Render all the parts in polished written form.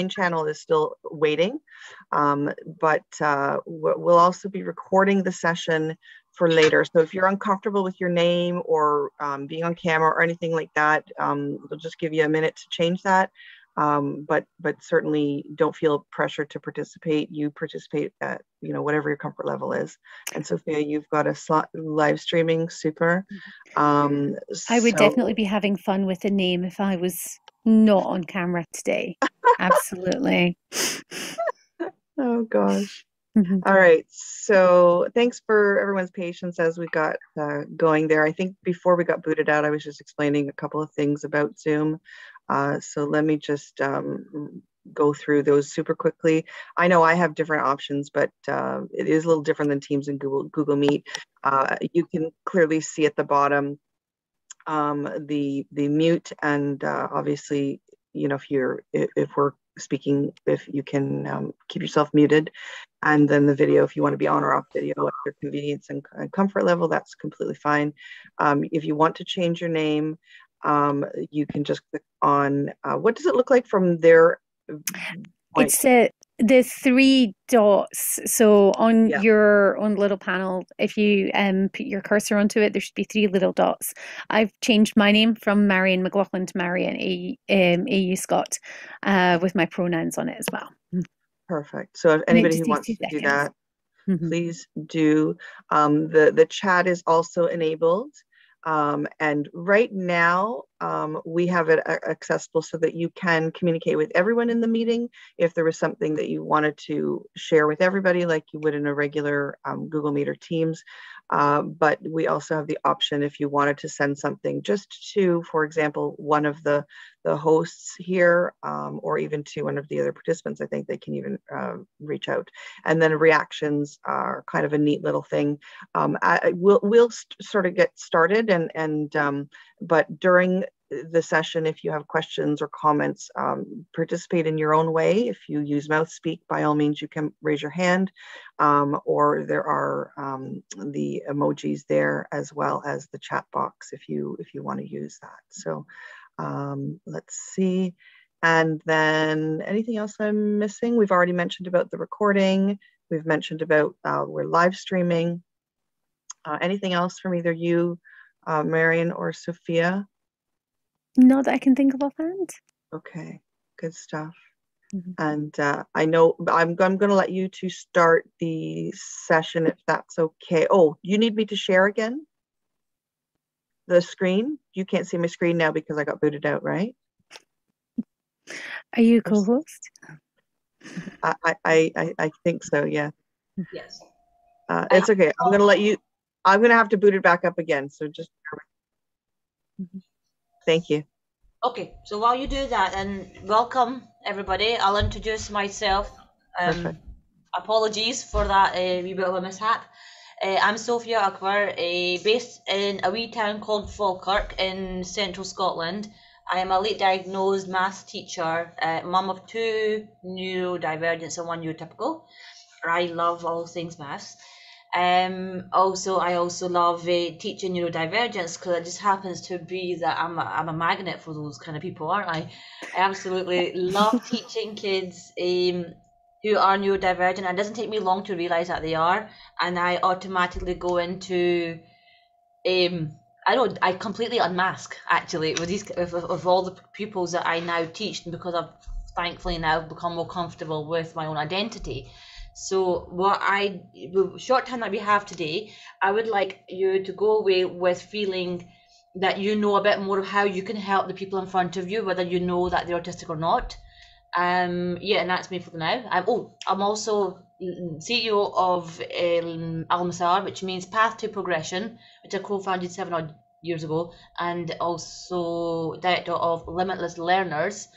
channel is still waiting, but we'll also be recording the session for later. So if you're uncomfortable with your name or being on camera or anything like that, we'll just give you a minute to change that. But certainly don't feel pressure to participate. You participate at whatever your comfort level is. And Sophia, you've got a slot live streaming, super. I would definitely be having fun with the name if I was not on camera today. Absolutely. Oh gosh. All right. So thanks for everyone's patience as we got going there. I think before we got booted out, I was just explaining a couple of things about Zoom. So let me just go through those super quickly. I know I have different options, but it is a little different than Teams and Google Meet. You can clearly see at the bottom the mute, and obviously, if we're speaking, if you can keep yourself muted, and then the video, if you want to be on or off video at your convenience and comfort level, that's completely fine. If you want to change your name, you can just click on, what does it look like from there? It's the three dots. So on your own little panel, if you put your cursor onto it, there should be three little dots. I've changed my name from Marion McLaughlin to Marion A.U. Scott with my pronouns on it as well. Perfect. So if anybody who wants to do that, please do. The chat is also enabled. And right now, we have it accessible so that you can communicate with everyone in the meeting. If there was something that you wanted to share with everybody, like you would in a regular Google Meet or Teams. But we also have the option, if you wanted to send something just to, for example, one of the hosts here, or even to one of the other participants, I think they can even reach out. And then reactions are kind of a neat little thing. We'll sort of get started, but during the session, if you have questions or comments, participate in your own way. If you use mouth speak, by all means, you can raise your hand, or there are the emojis there, as well as the chat box if you want to use that. So let's see. And then anything else I'm missing? We've already mentioned about the recording. We've mentioned about we're live streaming. Anything else from either you, Marion, or Sophia? Not that I can think of offhand. Okay, good stuff. And I know I'm going to let you to start the session if that's okay. Oh, you need me to share again? The screen? You can't see my screen now because I got booted out, right? Are you a co-host? I think so, yeah. Yes. It's okay. I'm going to let you, I'm going to have to boot it back up again. So just, thank you. Okay, so while you do that, and welcome everybody. I'll introduce myself. Apologies for that wee bit of a mishap. I'm Sophia Akbar, based in a wee town called Falkirk in central Scotland. I am a late diagnosed maths teacher, mum of 2 neurodivergents and 1 neurotypical. I love all things maths. I also love teaching neurodivergence, because it just happens to be that I'm a magnet for those kind of people, aren't I? I absolutely love teaching kids who are neurodivergent. It doesn't take me long to realize that they are, and I automatically go into I completely unmask, actually, with these of all the pupils that I now teach, because I've thankfully now become more comfortable with my own identity. So short time that we have today, I would like you to go away with feeling that you know a bit more of how you can help the people in front of you, whether you know that they're autistic or not. And that's me for now. I'm also CEO of Al-Masar, which means Path to Progression, which I co-founded 7 odd years ago, and also director of Limitless Learners,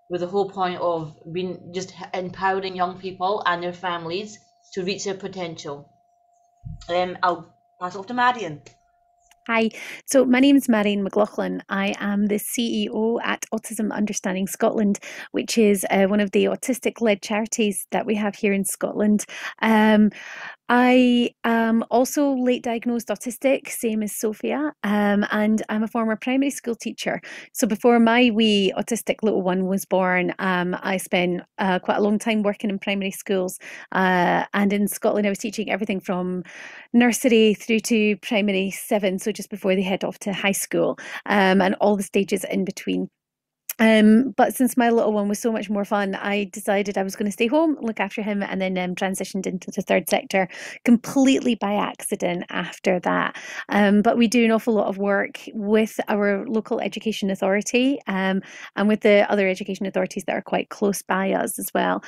with the whole point of being just empowering young people and their families to reach their potential. I'll pass it off to Marion. Hi, so my name is Marion McLaughlin. I am the CEO at Autism Understanding Scotland, which is one of the autistic-led charities that we have here in Scotland. I am also late diagnosed autistic, same as Sophia, and I'm a former primary school teacher. So before my wee autistic little one was born, I spent quite a long time working in primary schools. And in Scotland, I was teaching everything from nursery through to primary 7, so just before they head off to high school, and all the stages in between. But since my little one was so much more fun, I decided I was going to stay home, look after him, and then transitioned into the third sector completely by accident after that. But we do an awful lot of work with our local education authority, and with the other education authorities that are quite close by us as well.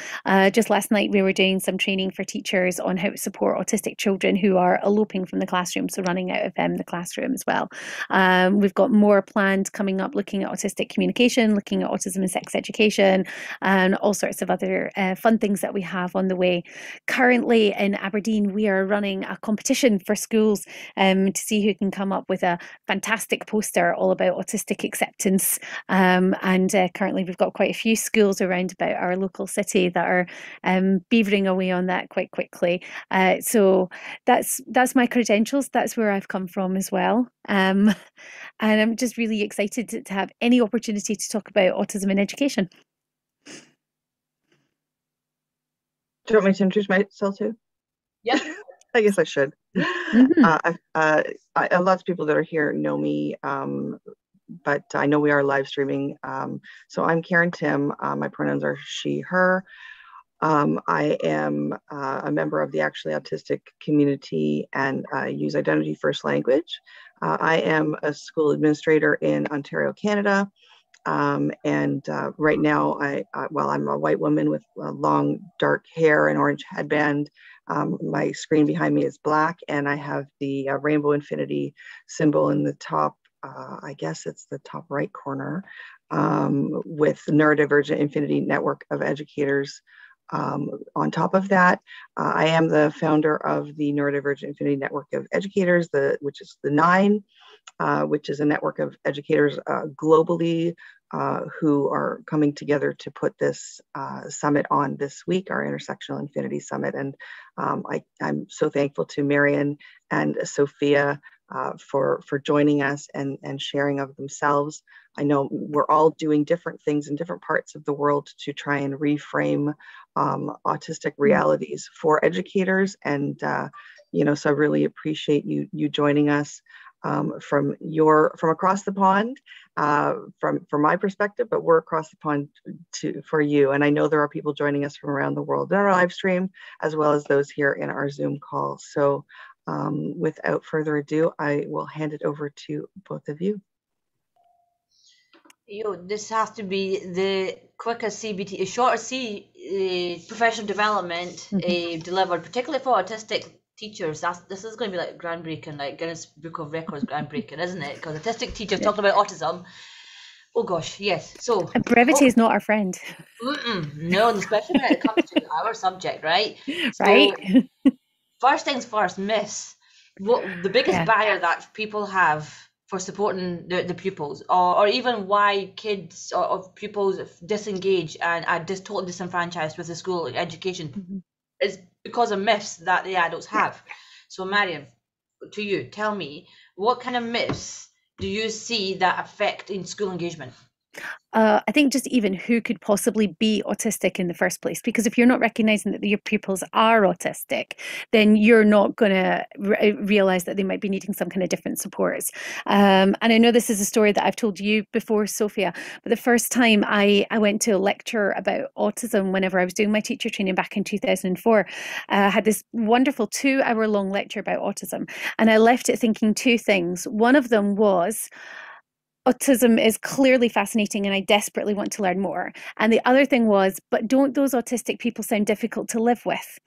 Just last night, we were doing some training for teachers on how to support autistic children who are eloping from the classroom, so running out of the classroom as well. We've got more planned coming up, looking at autistic communication, looking at autism and sex education, and all sorts of other fun things that we have on the way. Currently in Aberdeen, we are running a competition for schools to see who can come up with a fantastic poster all about autistic acceptance. And currently we've got quite a few schools around about our local city that are beavering away on that quite quickly. So that's my credentials. That's where I've come from as well. And I'm just really excited to have any opportunity to talk about autism in education. Do you want me to introduce myself too? Yeah. I guess I should. Lots of people that are here know me, but I know we are live streaming. So I'm Karen Tim. My pronouns are she, her. I am a member of the actually autistic community and use identity first language. I am a school administrator in Ontario, Canada. And right now, I'm a white woman with long dark hair and orange headband. My screen behind me is black, and I have the rainbow infinity symbol in the top, I guess it's the top right corner, with the Neurodiversity Infinity network of educators. On top of that, I am the founder of the Neurodivergent Infinity Network of Educators, which is the 9, which is a network of educators globally who are coming together to put this summit on this week, our Intersectional Infinity Summit. And I'm so thankful to Marion and Sophia for joining us and sharing of themselves. I know we're all doing different things in different parts of the world to try and reframe autistic realities for educators. And, so I really appreciate you joining us from across the pond, from my perspective, but we're across the pond for you. And I know there are people joining us from around the world in our live stream, as well as those here in our Zoom call. So without further ado, I will hand it over to both of you. This has to be the quickest CBT, shortest professional development delivered, particularly for autistic teachers. This is going to be like groundbreaking, like Guinness Book of Records groundbreaking, isn't it? Because autistic teachers talking about autism. Oh gosh, yes. So brevity is not our friend. No, especially when it comes to our subject, right? Right. So, first things first, myths. What the biggest barrier that people have for supporting the pupils, or even why kids or pupils disengage and are just totally disenfranchised with the school education is because of myths that the adults have. So Mariam, to you, tell me, what kind of myths do you see that affect in school engagement? I think just even who could possibly be autistic in the first place, because if you're not recognizing that your pupils are autistic, then you're not going to realize that they might be needing some kind of different supports. And I know this is a story that I've told you before, Sophia, but the first time I went to a lecture about autism whenever I was doing my teacher training back in 2004, I had this wonderful 2-hour-long lecture about autism, and I left it thinking 2 things. One of them was, autism is clearly fascinating and I desperately want to learn more. And the other thing was, but don't those autistic people sound difficult to live with?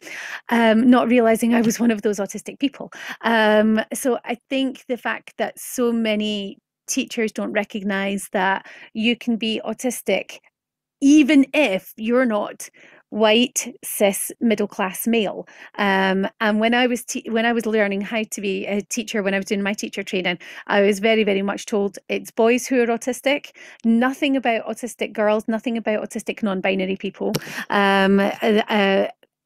Not realizing I was one of those autistic people. So I think the fact that so many teachers don't recognize that you can be autistic even if you're not white, cis, middle-class male. And when I was learning how to be a teacher, when I was doing my teacher training, I was very, very much told it's boys who are autistic, nothing about autistic girls, nothing about autistic non-binary people.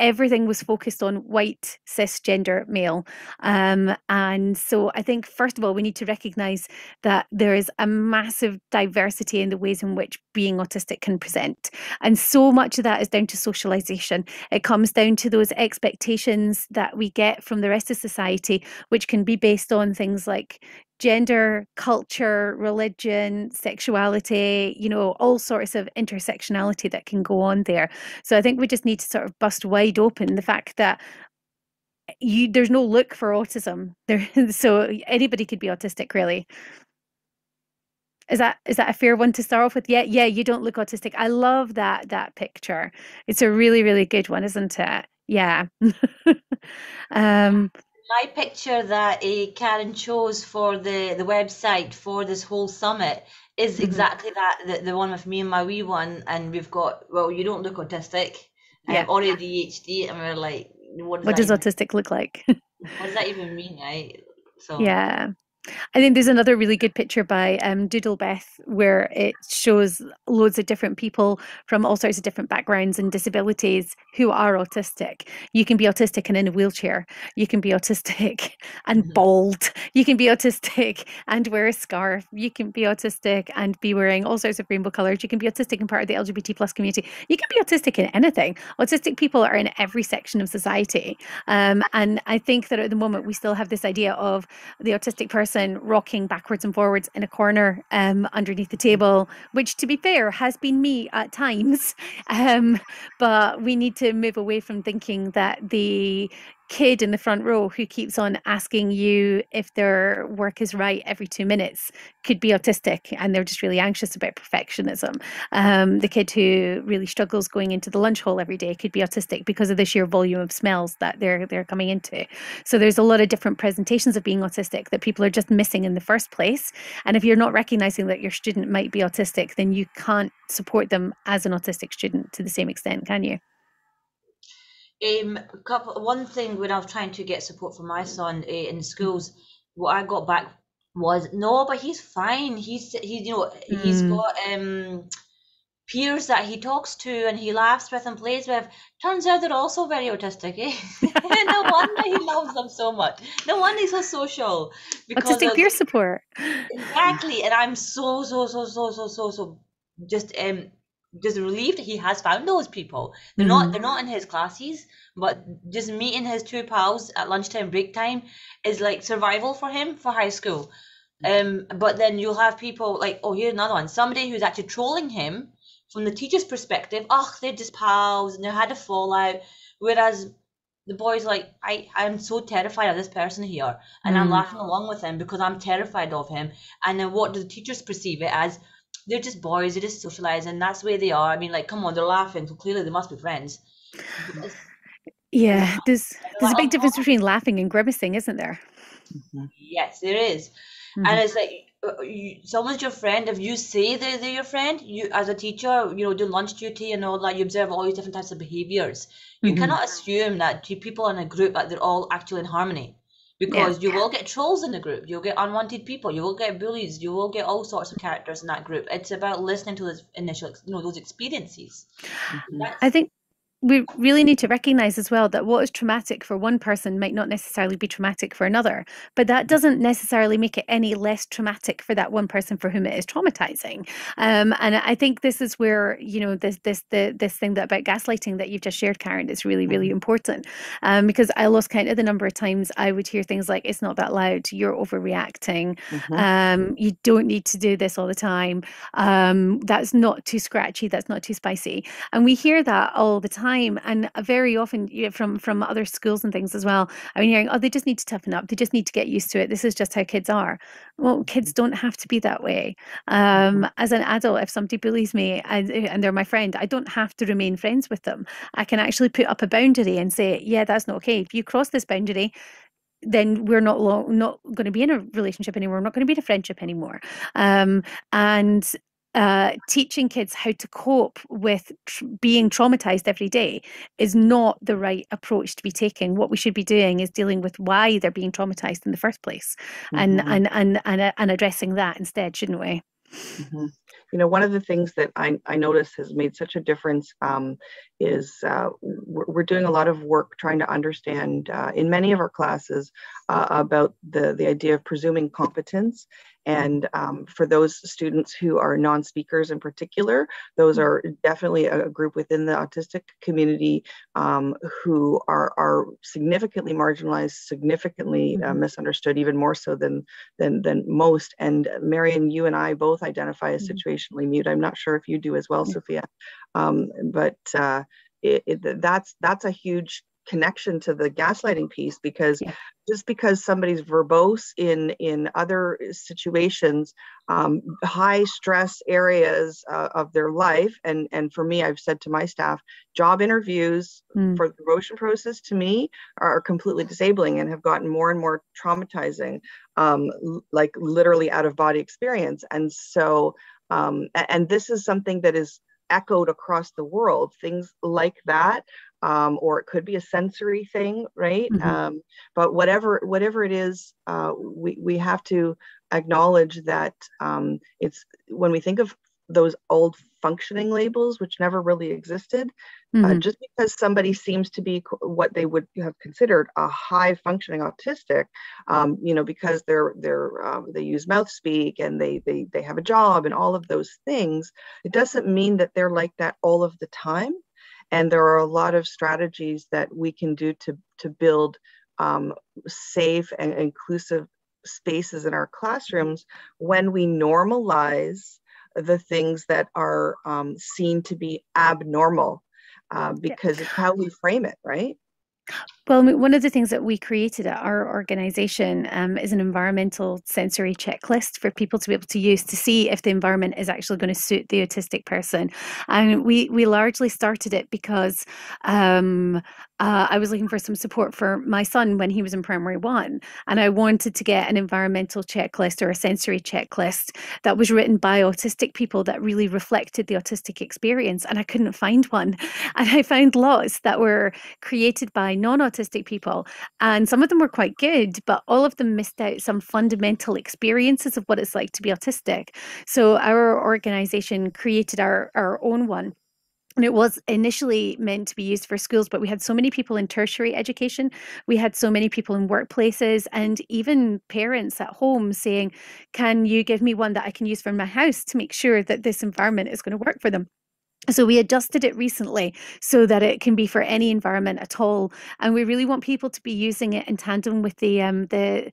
everything was focused on white cisgender male. And so I think, first of all, we need to recognize that there is a massive diversity in the ways in which being autistic can present. And so much of that is down to socialization. It comes down to those expectations that we get from the rest of society, which can be based on things like gender, culture, religion, sexuality, you know, all sorts of intersectionality that can go on there. So I think we just need to sort of bust wide open the fact that there's no look for autism there. So anybody could be autistic, really. Is that a fair one to start off with? Yeah, you don't look autistic. I love that picture. It's a really, really good one, isn't it? Yeah. My picture that Karen chose for the website for this whole summit is exactly that, the one with me and my wee one, and we've got, well, you don't look autistic, or ADHD, and we're like, what does autistic look like? What does that even mean, right? So yeah. I think there's another really good picture by Doodlebeth where it shows loads of different people from all sorts of different backgrounds and disabilities who are autistic. You can be autistic and in a wheelchair. You can be autistic and bald. You can be autistic and wear a scarf. You can be autistic and be wearing all sorts of rainbow colours. You can be autistic and part of the LGBT plus community. You can be autistic in anything. Autistic people are in every section of society. And I think that at the moment we still have this idea of the autistic person rocking backwards and forwards in a corner underneath the table, which, to be fair, has been me at times. But we need to move away from thinking that the kid in the front row who keeps on asking you if their work is right every 2 minutes could be autistic, and they're just really anxious about perfectionism. The kid who really struggles going into the lunch hall every day could be autistic because of the sheer volume of smells that they're coming into. So there's a lot of different presentations of being autistic that people are just missing in the first place. And if you're not recognizing that your student might be autistic, then you can't support them as an autistic student to the same extent, can you? One thing when I was trying to get support for my son in schools, what I got back was, no, but he's fine. He's he's got peers that he talks to and he laughs with and plays with. Turns out they're also very autistic, eh? No wonder he loves them so much. No wonder he's so social. Autistic peer support. Exactly, and I'm so just relieved he has found those people. They're not in his classes, but just meeting his two pals at lunchtime break time is like survival for him for high school. But then you'll have people like, oh, here's another one, somebody who's actually trolling him from the teacher's perspective. Oh, they're just pals and they had a fallout, whereas the boy's like, I'm so terrified of this person here, and I'm laughing along with him because I'm terrified of him. And then what do the teachers perceive it as? They're just boys, they just socialize, and that's the way they are. I mean, like, come on, they're laughing, so clearly they must be friends. Yeah, there's a big difference between laughing and grimacing, isn't there? Yes, there is. And it's like, someone's your friend. If you say they're your friend, you as a teacher, do lunch duty and all that, you observe all these different types of behaviors. You cannot assume that people in a group that they're all actually in harmony. Because you will get trolls in the group, you'll get unwanted people, you will get bullies, you will get all sorts of characters in that group. It's about listening to those initial, those experiences. I think we really need to recognize as well that what is traumatic for one person might not necessarily be traumatic for another, but that doesn't necessarily make it any less traumatic for that one person for whom it is traumatizing. And I think this is where, this thing about gaslighting that you've just shared, Karen, is really, really important. Because I lost count of the number of times I would hear things like, it's not that loud, you're overreacting, you don't need to do this all the time, that's not too scratchy, that's not too spicy. And we hear that all the time. And very often from other schools and things as well, I mean, hearing, oh, they just need to toughen up, they just need to get used to it, this is just how kids are. Well, kids don't have to be that way. As an adult, if somebody bullies me and they're my friend, I don't have to remain friends with them. I can actually put up a boundary and say, yeah, that's not okay. If you cross this boundary, then we're not going to be in a relationship anymore. We're not going to be in a friendship anymore. And teaching kids how to cope with being traumatized every day is not the right approach to be taking. What we should be doing is dealing with why they're being traumatized in the first place, and addressing that instead, shouldn't we? One of the things that I noticed has made such a difference we're doing a lot of work trying to understand in many of our classes about the idea of presuming competence. And for those students who are non-speakers in particular, those are definitely a group within the autistic community who are significantly marginalized, significantly misunderstood, even more so than most. And Marion, you and I both identify as situationally mute. I'm not sure if you do as well, Sophia, but that's a huge connection to the gaslighting piece, because just because somebody's verbose in other situations, high stress areas of their life, and for me, I've said to my staff, job interviews for the promotion process to me are completely disabling and have gotten more and more traumatizing, like literally out of body experience. And so and this is something that is echoed across the world, things like that, or it could be a sensory thing, right? But whatever it is, we have to acknowledge that it's, when we think of those old functioning labels, which never really existed, just because somebody seems to be what they would have considered a high functioning autistic, because they use mouth speak and they have a job and all of those things, it doesn't mean that they're like that all of the time. And there are a lot of strategies that we can do to build safe and inclusive spaces in our classrooms when we normalize the things that are seen to be abnormal, because it's how we frame it, right? Well, one of the things that we created at our organization is an environmental sensory checklist for people to be able to use to see if the environment is actually going to suit the autistic person. And we largely started it because I was looking for some support for my son when he was in primary 1. And I wanted to get an environmental checklist or a sensory checklist that was written by autistic people that really reflected the autistic experience. And I couldn't find one. And I found lots that were created by non-autistic people, and some of them were quite good, but all of them missed out some fundamental experiences of what it's like to be autistic. So our organization created our own one. And it was initially meant to be used for schools, but we had so many people in tertiary education, we had so many people in workplaces, and even parents at home saying, can you give me one that I can use for my house to make sure that this environment is going to work for them? So we adjusted it recently so that it can be for any environment at all, and we really want people to be using it in tandem with the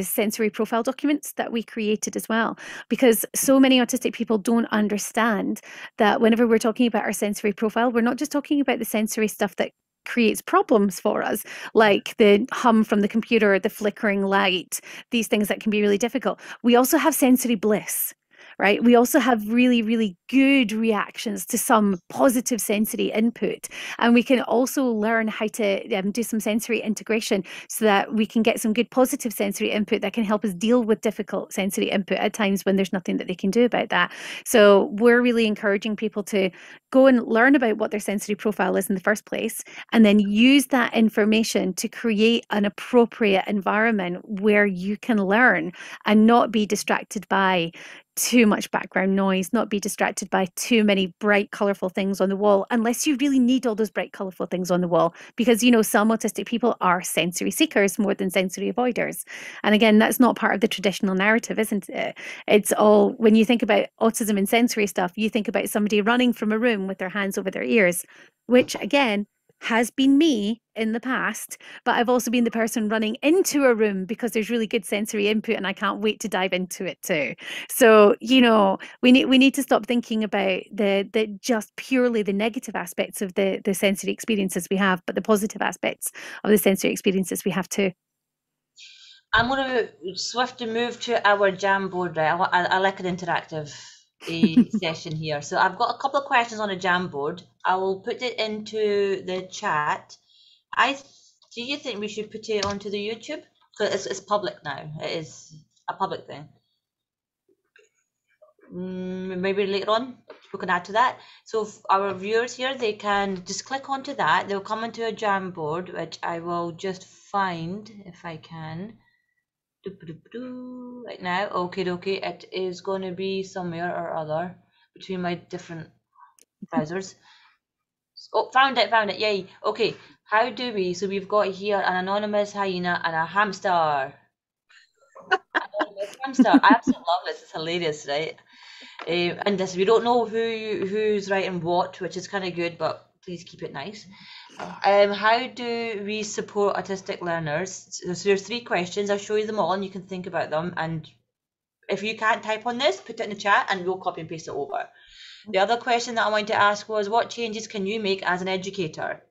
sensory profile documents that we created as well, because so many autistic people don't understand that whenever we're talking about our sensory profile, we're not just talking about the sensory stuff that creates problems for us, like the hum from the computer, the flickering light, these things that can be really difficult. We also have sensory bliss. Right? We also have really, really good reactions to some positive sensory input. And we can also learn how to do some sensory integration so that we can get some good positive sensory input that can help us deal with difficult sensory input at times when there's nothing that they can do about that. So we're really encouraging people to go and learn about what their sensory profile is in the first place, and then use that information to create an appropriate environment where you can learn and not be distracted by too much background noise, not be distracted by too many bright, colourful things on the wall, unless you really need all those bright, colourful things on the wall. Because, some autistic people are sensory seekers more than sensory avoiders. And again, that's not part of the traditional narrative, isn't it? It's all, when you think about autism and sensory stuff, you think about somebody running from a room with their hands over their ears, which again, has been me in the past, but I've also been the person running into a room because there's really good sensory input and I can't wait to dive into it too. So, we need to stop thinking about the just purely the negative aspects of the sensory experiences we have, but the positive aspects of the sensory experiences we have too. I'm going to swiftly move to our Jamboard. I like an interactive session here. So I've got a couple of questions on a Jamboard. I will put it into the chat. Do you think we should put it onto the YouTube? Because it's public now. It is a public thing. Maybe later on we can add to that. So our viewers here, they can just click onto that. They'll come into a Jamboard, which I will just find if I can. Right now, okay, it is going to be somewhere or other between my different browsers. Oh, found it, yay. Okay, how do we, so we've got here an anonymous hyena and a hamster. Anonymous hamster. I absolutely love this, it's hilarious, right? And this, we don't know who's writing what, which is kind of good, but please keep it nice. How do we support autistic learners? So there's 3 questions. I'll show you them all and you can think about them. And if you can't type on this, put it in the chat and we'll copy and paste it over. The other question that I wanted to ask was, what changes can you make as an educator?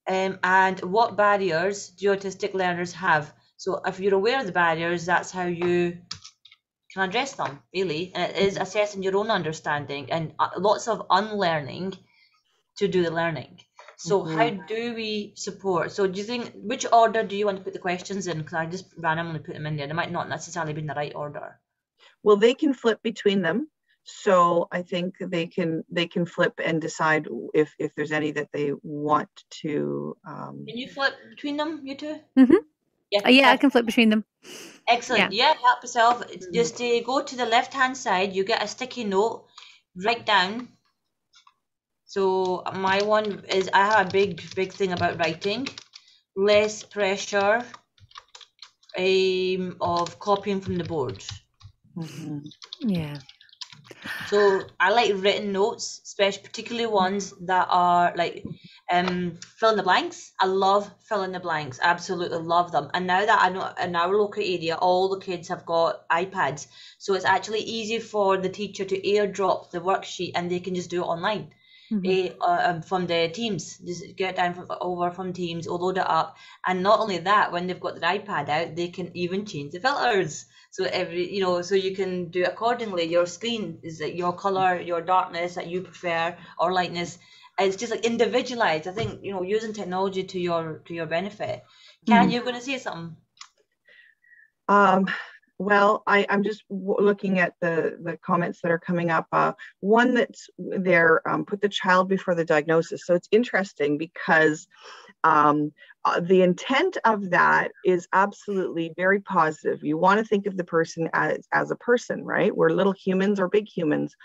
And what barriers do autistic learners have? So if you're aware of the barriers, that's how you can address them, really. And it is assessing your own understanding and lots of unlearning to do the learning. So how do we support? So do you think, which order do you want to put the questions in? Because I just randomly put them in there. They might not necessarily be in the right order. Well, they can flip between them. So I think they can flip and decide if there's any that they want to. Can you flip between them, you two? Mm-hmm. Yeah, I can flip between them. Excellent. Yeah, help yourself. Just go to the left-hand side. You get a sticky note. Write down. So my one is, I have a big thing about writing. Less pressure of copying from the board. Yeah. So I like written notes, especially particularly ones that are like fill in the blanks. I love fill in the blanks. Absolutely love them. And now that I know in our local area, all the kids have got iPads, so it's actually easy for the teacher to airdrop the worksheet and they can just do it online. From the Teams, just get down over from Teams or load it up. And not only that, when they've got their iPad out, they can even change the filters. So so you can do accordingly. Your screen is your color, your darkness that you prefer, or lightness. It's just like individualized. I think using technology to your benefit. Karen, you're going to say something. Well, I'm just looking at the comments that are coming up. One that's there, put the child before the diagnosis. So it's interesting because the intent of that is absolutely very positive. You want to think of the person as a person, right? We're little humans or big humans.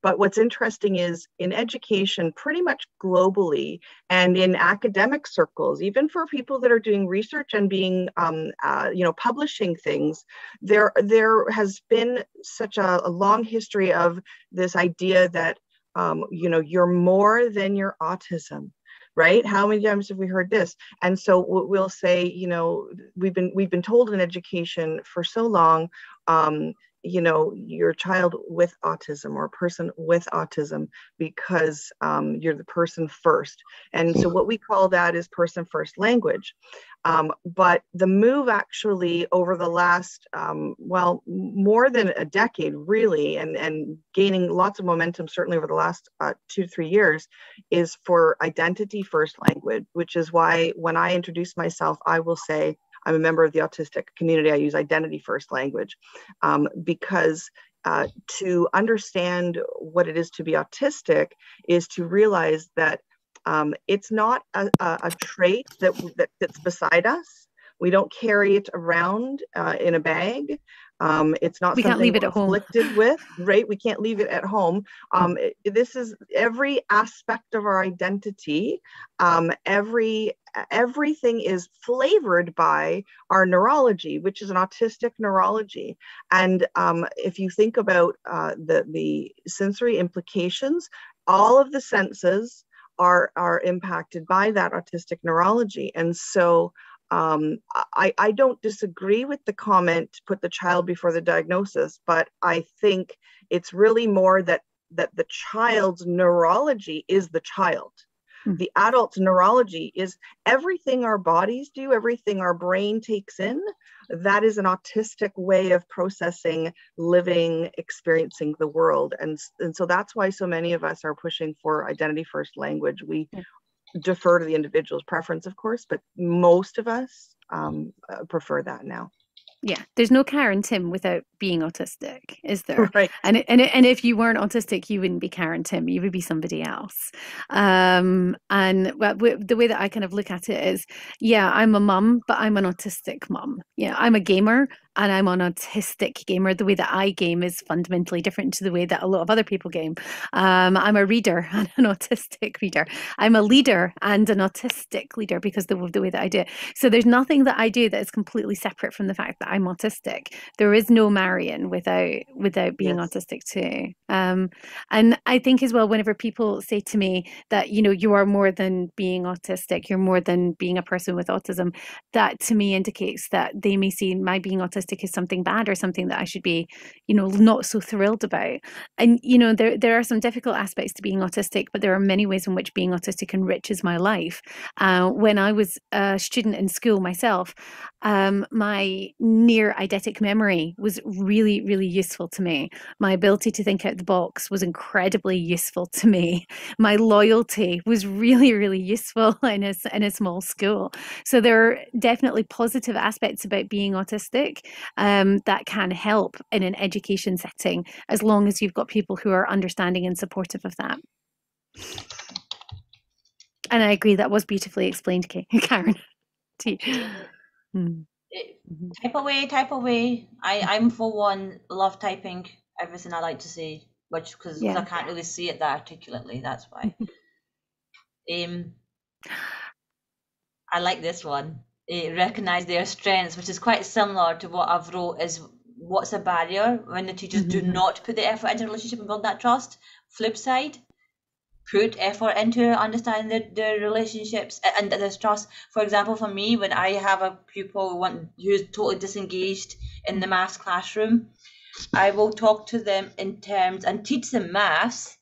But what's interesting is in education, pretty much globally, and in academic circles, even for people that are doing research and being, publishing things, there has been such a long history of this idea that, you're more than your autism. Right? How many times have we heard this? And so we'll say, we've been told in education for so long, your child with autism or a person with autism because you're the person first. And so what we call that is person first language. But the move actually over the last, more than a decade really, and gaining lots of momentum certainly over the last 2 to 3 years, is for identity first language, which is why when I introduce myself, I will say, I'm a member of the autistic community. I use identity first language because to understand what it is to be autistic is to realize that it's not a trait that's beside us. We don't carry it around in a bag. It's not something we're afflicted with, right? We can't leave it at home. This is every aspect of our identity. Everything is flavored by our neurology, which is an autistic neurology. And if you think about the sensory implications, all of the senses are impacted by that autistic neurology. And so I don't disagree with the comment, put the child before the diagnosis, but I think it's really more that the child's neurology is the child. The adult's neurology is everything our bodies do, everything our brain takes in. That is an autistic way of processing, living, experiencing the world. And so that's why so many of us are pushing for identity first language. We defer to the individual's preference, of course, but most of us prefer that now. Yeah, there's no Karen Tim without being autistic, is there? Right. And if you weren't autistic, you wouldn't be Karen Tim, you would be somebody else. And the way that I kind of look at it is, yeah, I'm a mum, but I'm an autistic mum. Yeah, I'm a gamer and I'm an autistic gamer. The way that I game is fundamentally different to the way that a lot of other people game. I'm a reader and an autistic reader. I'm a leader and an autistic leader because of the way that I do it. So there's nothing that I do that is completely separate from the fact that I'm autistic. There is no Marion without being autistic too. And I think as well, whenever people say to me that, you know, you are more than being autistic, you're more than being a person with autism, that to me indicates that they may see my being autistic as something bad or something that I should be, you know, not so thrilled about. And, you know, there are some difficult aspects to being autistic, but there are many ways in which being autistic enriches my life. When I was a student in school myself, my near eidetic memory was really, really useful to me. My ability to think out the box was incredibly useful to me. My loyalty was really, really useful in a small school. So there are definitely positive aspects about being autistic that can help in an education setting, as long as you've got people who are understanding and supportive of that. And I agree, that was beautifully explained, Karen. Type away. I'm for one, love typing everything I like to say, which because I can't really see it that articulately. That's why. I like this one. Recognize their strengths, which is quite similar to what I've wrote. Is what's a barrier when the teachers do not put the effort into a relationship and build that trust. Flip side, put effort into understanding their relationships and there's trust. For example, for me, when I have a pupil who's totally disengaged in the maths classroom, I will talk to them in terms and teach them maths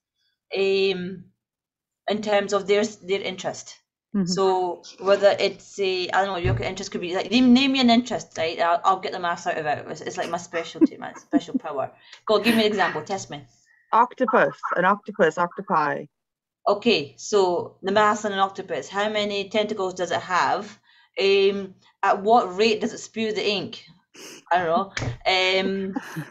in terms of their interest. So whether it's I don't know, your interest could be like, name me an interest, right? I'll get the maths out of it. It's like my specialty, my special power. Go, give me an example. Test me. Octopus, octopi. Okay, so the maths on an octopus, how many tentacles does it have? At what rate does it spew the ink? I don't know.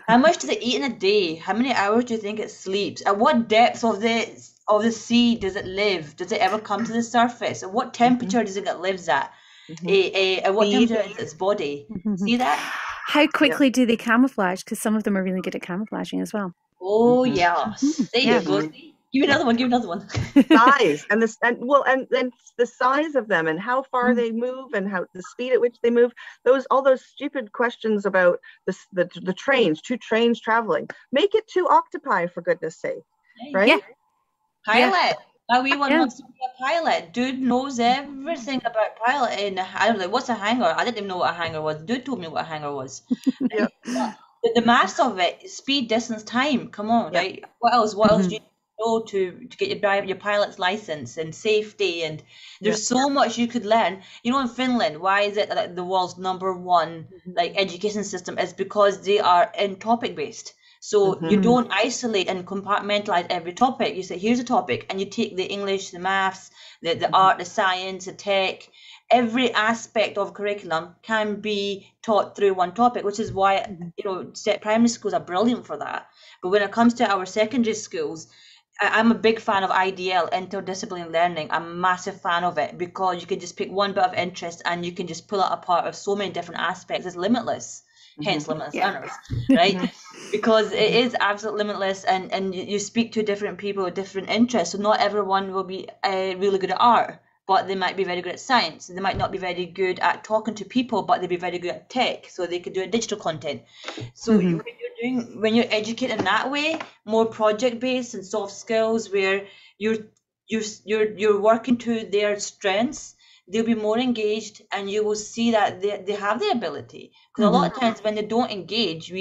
How much does it eat in a day? How many hours do you think it sleeps? At what depth of the sea does it live? Does it ever come to the surface? At what temperature does it get lives at? At what temperature is its body? See that? How quickly do they camouflage? Because some of them are really good at camouflaging as well. Oh yes, there you go. Give me another one. Size and the size of them and how far they move and how the speed at which they move. All those stupid questions about the trains, 2 trains traveling. Make it 2 octopi, for goodness sake, right? Yeah. Pilot. Now we wants to be a pilot. Dude knows everything about piloting. I don't know what's a hangar. I didn't even know what a hangar was. Dude told me what a hangar was. Yeah. The mass of it, speed, distance, time. Come on, right? What else? What else do you know to get your pilot's license and safety? And there's so much you could learn. You know, in Finland, why is it that the world's #1 like education system? Is because they are in topic based. So you don't isolate and compartmentalize every topic. You say, here's a topic, and you take the English, the maths, the art, the science, the tech. Every aspect of curriculum can be taught through one topic, which is why primary schools are brilliant for that. But when it comes to our secondary schools, I'm a big fan of IDL, interdisciplinary learning. I'm a massive fan of it because you can just pick one bit of interest and you can just pull it apart of so many different aspects. It's limitless. Hence limitless learners, right? Because it is absolutely limitless, and you speak to different people with different interests. So not everyone will be really good at art, but they might be very good at science. They might not be very good at talking to people, but they'd be very good at tech, so they could do digital content. So when you're educated in that way, more project based and soft skills, where you're working to their strengths, they'll be more engaged, and you will see that they have the ability. Because a lot of times when they don't engage,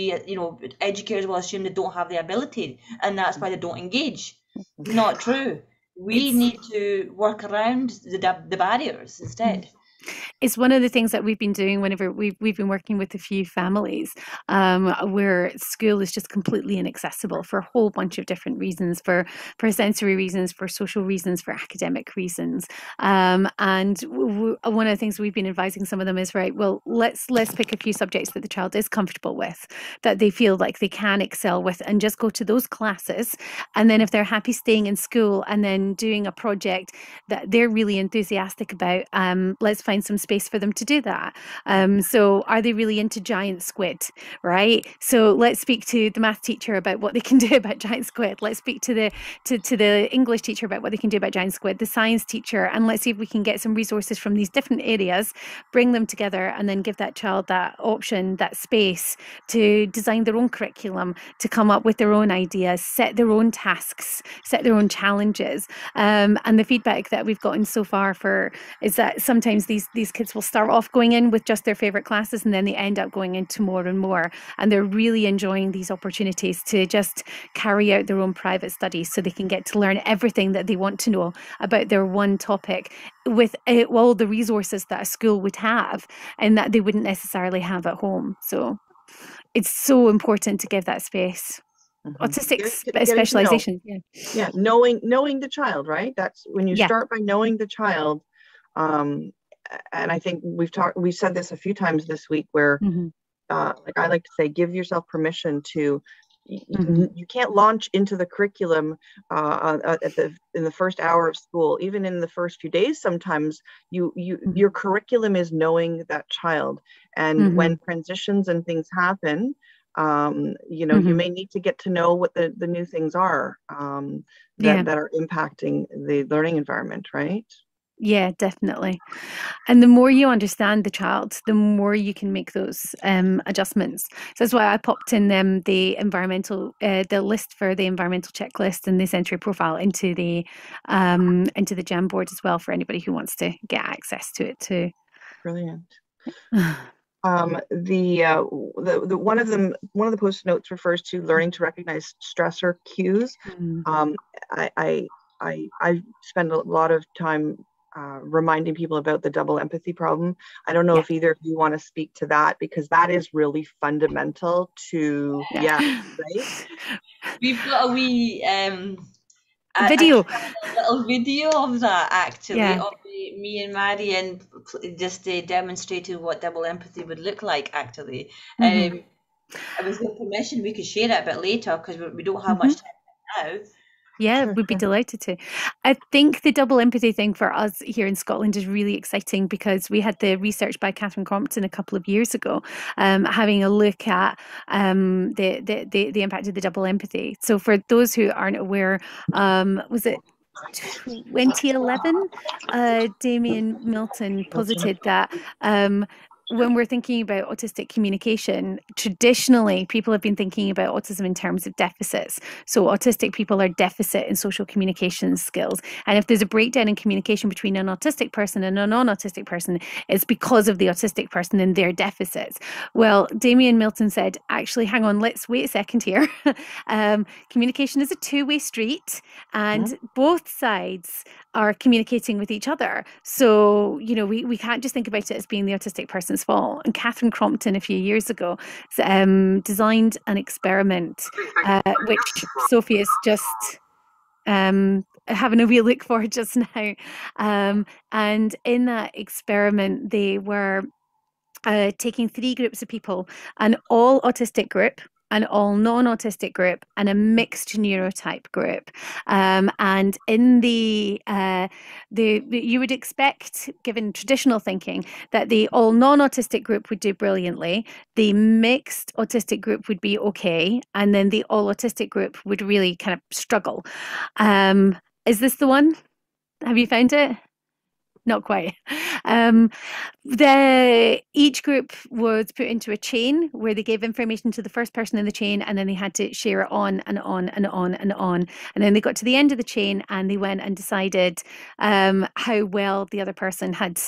educators will assume they don't have the ability, and that's why they don't engage. Not true. We need to work around the barriers instead. It's one of the things that we've been doing whenever we've been working with a few families where school is just completely inaccessible for a whole bunch of different reasons, for sensory reasons, for social reasons, for academic reasons. And one of the things we've been advising some of them is, right, well, let's pick a few subjects that the child is comfortable with, that they feel like they can excel with, and just go to those classes. And then if they're happy staying in school and then doing a project that they're really enthusiastic about, let's find some space for them to do that. So are they really into giant squid, right? So let's speak to the math teacher about what they can do about giant squid. Let's speak to the English teacher about what they can do about giant squid, the science teacher, and let's see if we can get some resources from these different areas, bring them together, and then give that child that option, that space to design their own curriculum, to come up with their own ideas, set their own tasks, set their own challenges. And the feedback that we've gotten so far is that sometimes these kids will start off going in with just their favorite classes, and then they end up going into more and more, and they're really enjoying these opportunities to just carry out their own private studies, so they can get to learn everything that they want to know about their one topic with all the resources that a school would have and that they wouldn't necessarily have at home. So it's so important to give that space. Autistic specialization. Yeah, knowing the child, right? That's when you start by knowing the child. And I think we've said this a few times this week, where like I like to say, give yourself permission to, you can't launch into the curriculum in the first hour of school. Even in the first few days, sometimes your curriculum is knowing that child. And when transitions and things happen, you may need to get to know what the new things are that are impacting the learning environment, right? Yeah, definitely. And the more you understand the child, the more you can make those adjustments. So that's why I popped in the environmental, the list for the environmental checklist and the sensory profile into the Jamboard as well, for anybody who wants to get access to it too. Brilliant. The one of the post notes refers to learning to recognize stressor cues. I spend a lot of time reminding people about the double empathy problem. I don't know if either of you want to speak to that, because that is really fundamental to right? We've got a wee video, a little video of that actually, of me and Marion just demonstrating what double empathy would look like actually. I was given permission we could share it a bit later, because we don't have much time now. Yeah, we'd be delighted to. I think the double empathy thing for us here in Scotland is really exciting, because we had the research by Catherine Crompton a couple of years ago, having a look at the impact of the double empathy. So for those who aren't aware, was it 2011? Damien Milton posited that when we're thinking about autistic communication, traditionally people have been thinking about autism in terms of deficits. So autistic people are deficit in social communication skills. And if there's a breakdown in communication between an autistic person and a non-autistic person, it's because of the autistic person and their deficits. Well, Damien Milton said, actually, hang on, let's wait a second here. Communication is a two-way street, and both sides are communicating with each other. So, we can't just think about it as being the autistic person's fault. And Catherine Crompton, a few years ago, designed an experiment, which Sophie is just having a wee look for just now. And in that experiment, they were taking 3 groups of people, an all autistic group, an all non-autistic group, and a mixed neurotype group. And in you would expect, given traditional thinking, that the all non-autistic group would do brilliantly, the mixed autistic group would be okay, and then the all autistic group would really kind of struggle. Is this the one? Have you found it? Not quite. Each group was put into a chain where they gave information to the first person in the chain, and then they had to share it on and on and on and on. And then they got to the end of the chain, and they went and decided how well the other person had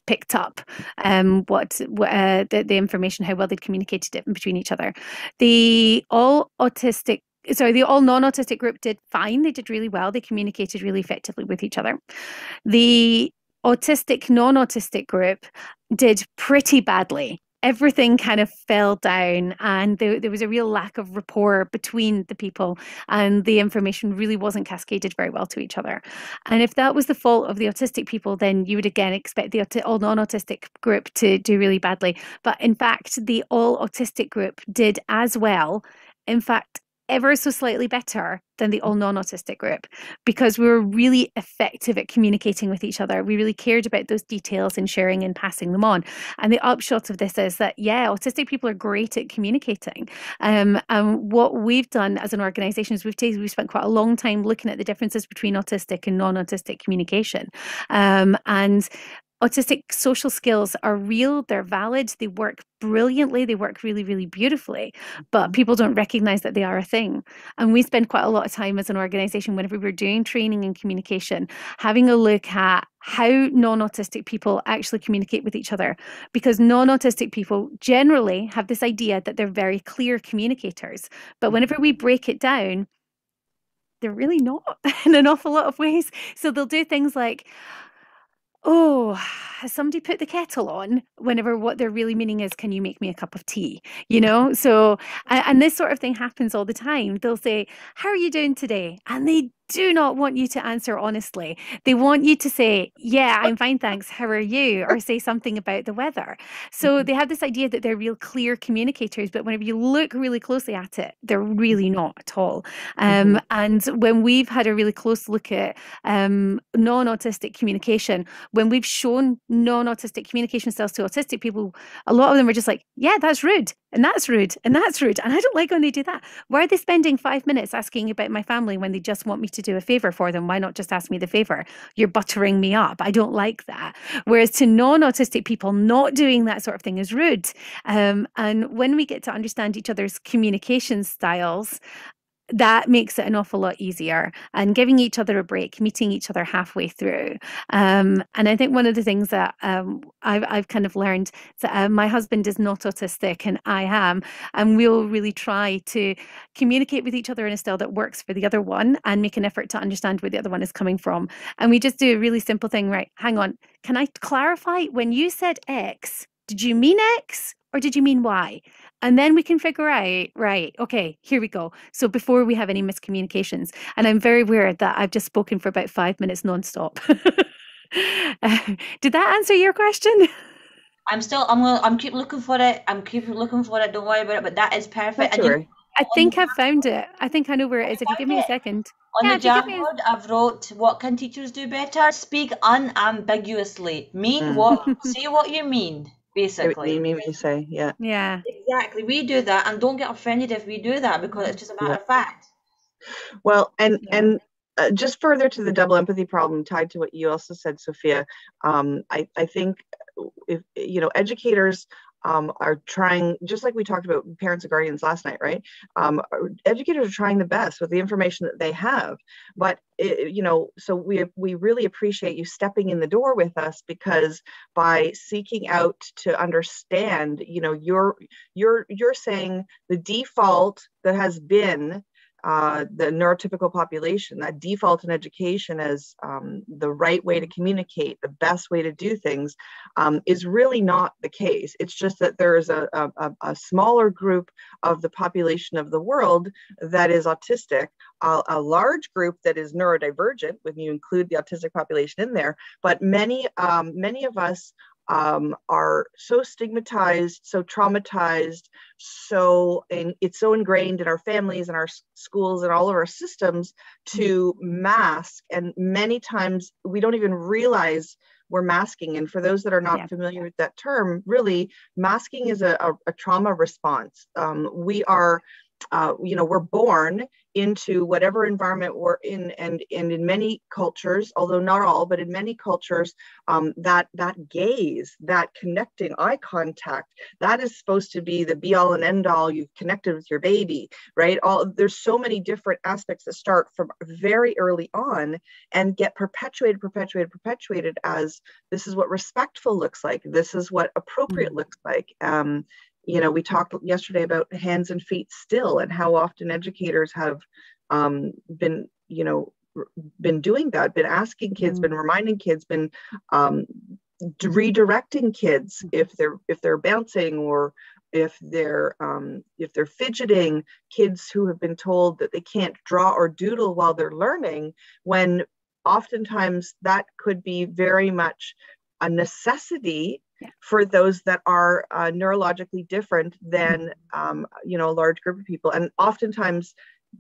picked up the information, how well they'd communicated it between each other. The all non-autistic group did fine. They did really well. They communicated really effectively with each other. The autistic, non-autistic group did pretty badly. Everything kind of fell down, and there was a real lack of rapport between the people, and the information really wasn't cascaded very well to each other. And if that was the fault of the autistic people, then you would again expect the all non-autistic group to do really badly. But in fact, the all autistic group did as well. In fact, ever so slightly better than the all non-autistic group, because we were really effective at communicating with each other. We really cared about those details and sharing and passing them on. And the upshot of this is that, yeah, autistic people are great at communicating. And what we've done as an organization is we've spent quite a long time looking at the differences between autistic and non-autistic communication. And autistic social skills are real, they're valid, they work brilliantly, they work really, really beautifully, but people don't recognize that they are a thing. And we spend quite a lot of time as an organization, whenever we're doing training in communication, having a look at how non-autistic people actually communicate with each other, because non-autistic people generally have this idea that they're very clear communicators, but whenever we break it down, they're really not in an awful lot of ways. So they'll do things like, oh, has somebody put the kettle on? Whenever what they're really meaning is, can you make me a cup of tea? You know, so, and this sort of thing happens all the time. They'll say, how are you doing today? And they do not want you to answer honestly. They want you to say, yeah, I'm fine, thanks. How are you? Or say something about the weather. So they have this idea that they're real clear communicators, but whenever you look really closely at it, they're really not at all. And when we've had a really close look at non-autistic communication, when we've shown non-autistic communication styles to autistic people, a lot of them are just like, yeah, that's rude, and that's rude, and that's rude, and I don't like when they do that. Why are they spending 5 minutes asking about my family when they just want me to do a favor for them? Why not just ask me the favor? You're buttering me up. I don't like that. Whereas to non-autistic people, not doing that sort of thing is rude. And when we get to understand each other's communication styles, that makes it an awful lot easier, and giving each other a break, meeting each other halfway through. And I think one of the things that I've kind of learned is that my husband is not autistic and I am, and we'll really try to communicate with each other in a style that works for the other one and make an effort to understand where the other one is coming from. And we just do a really simple thing, right? Hang on, can I clarify? When you said X, did you mean X or did you mean Y? And then we can figure out, right, okay, here we go. So before we have any miscommunications, and I'm very aware that I've just spoken for about 5 minutes nonstop. Did that answer your question? I'm keep looking for it. I'm keep looking for it. Don't worry about it. But that is perfect. Sure. I think I've found it. I think I know where it is. If you give me a second. On the Jamboard, I've wrote, what can teachers do better? Speak unambiguously. Mean what? Say what you mean. Basically, you mean what you say, yeah. Yeah, exactly. We do that, and don't get offended if we do that, because it's just a matter of fact. Well, and just further to the double empathy problem, tied to what you also said, Sophia, I think if educators are trying, just like we talked about parents and guardians last night, right? Educators are trying the best with the information that they have, but so we really appreciate you stepping in the door with us, because by seeking out to understand, you're saying the default that has been the neurotypical population, that default in education as the right way to communicate, the best way to do things, is really not the case. It's just that there is a smaller group of the population of the world that is autistic, a large group that is neurodivergent when you include the autistic population in there, but many of us are so stigmatized, so traumatized, it's so ingrained in our families and our schools and all of our systems to mask. And many times we don't even realize we're masking. And for those that are not familiar with that term, really, masking is a trauma response. We are we're born into whatever environment we're in, and in many cultures, although not all, but in many cultures, that gaze, that connecting eye contact, that is supposed to be the be all and end all. You've connected with your baby, right? There's so many different aspects that start from very early on and get perpetuated as this is what respectful looks like. This is what appropriate looks like. We talked yesterday about hands and feet still, and how often educators have been, been doing that, been asking kids, been reminding kids, been redirecting kids if they're bouncing, or if they're fidgeting, kids who have been told that they can't draw or doodle while they're learning, when oftentimes that could be very much a necessity for those that are neurologically different than a large group of people, and oftentimes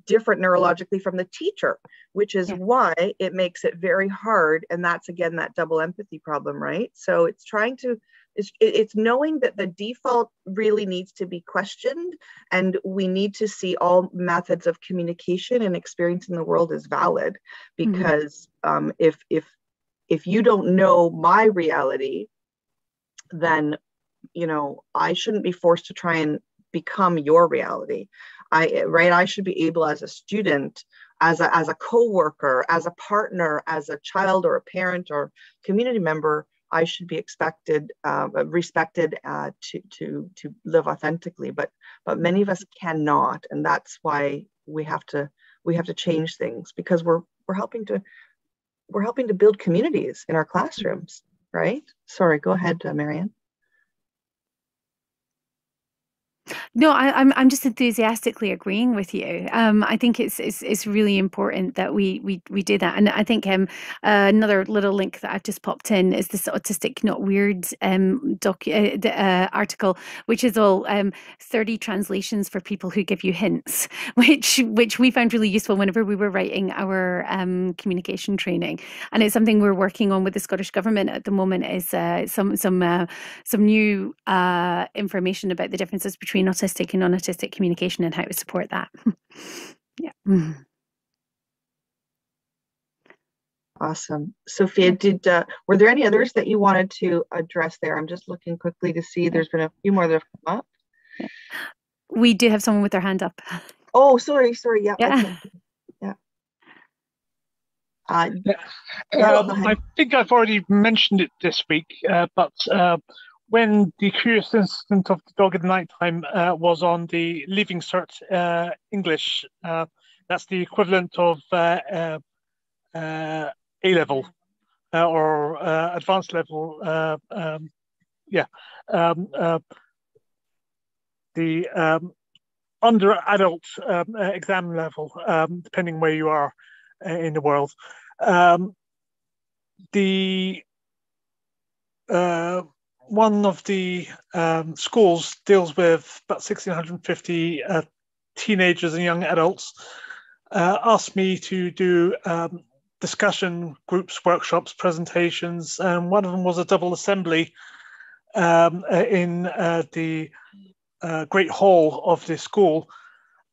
different neurologically from the teacher, which is why it makes it very hard. And that's, again, that double empathy problem, right? So it's knowing that the default really needs to be questioned, and we need to see all methods of communication and experience in the world as valid, because if you don't know my reality, then I shouldn't be forced to try and become your reality. I should be able, as a student, as a co-worker, as a partner, as a child or a parent or community member, I should be respected to live authentically. But many of us cannot, and that's why we have to change things, because we're helping to build communities in our classrooms, right? Sorry, go ahead, Marianne. No, I'm just enthusiastically agreeing with you. I think it's really important that we do that, and I think another little link that I've just popped in is this Autistic Not Weird article, which is all 30 translations for people who give you hints, which we found really useful whenever we were writing our communication training, and it's something we're working on with the Scottish Government at the moment. Is some new information about the differences between autistic and non-autistic communication and how to support that. Yeah. Awesome. Sophia, were there any others that you wanted to address there? I'm just looking quickly to see. There's been a few more that have come up. Yeah. We do have someone with their hand up. Oh, sorry. Yeah. I think I've already mentioned it this week, but when the Curious Incident of the Dog in the Nighttime was on the Leaving Cert English, that's the equivalent of A-level or advanced level. The under adult exam level, depending where you are in the world. One of the schools deals with about 1,650 teenagers and young adults, asked me to do discussion groups, workshops, presentations, and one of them was a double assembly in the Great Hall of the school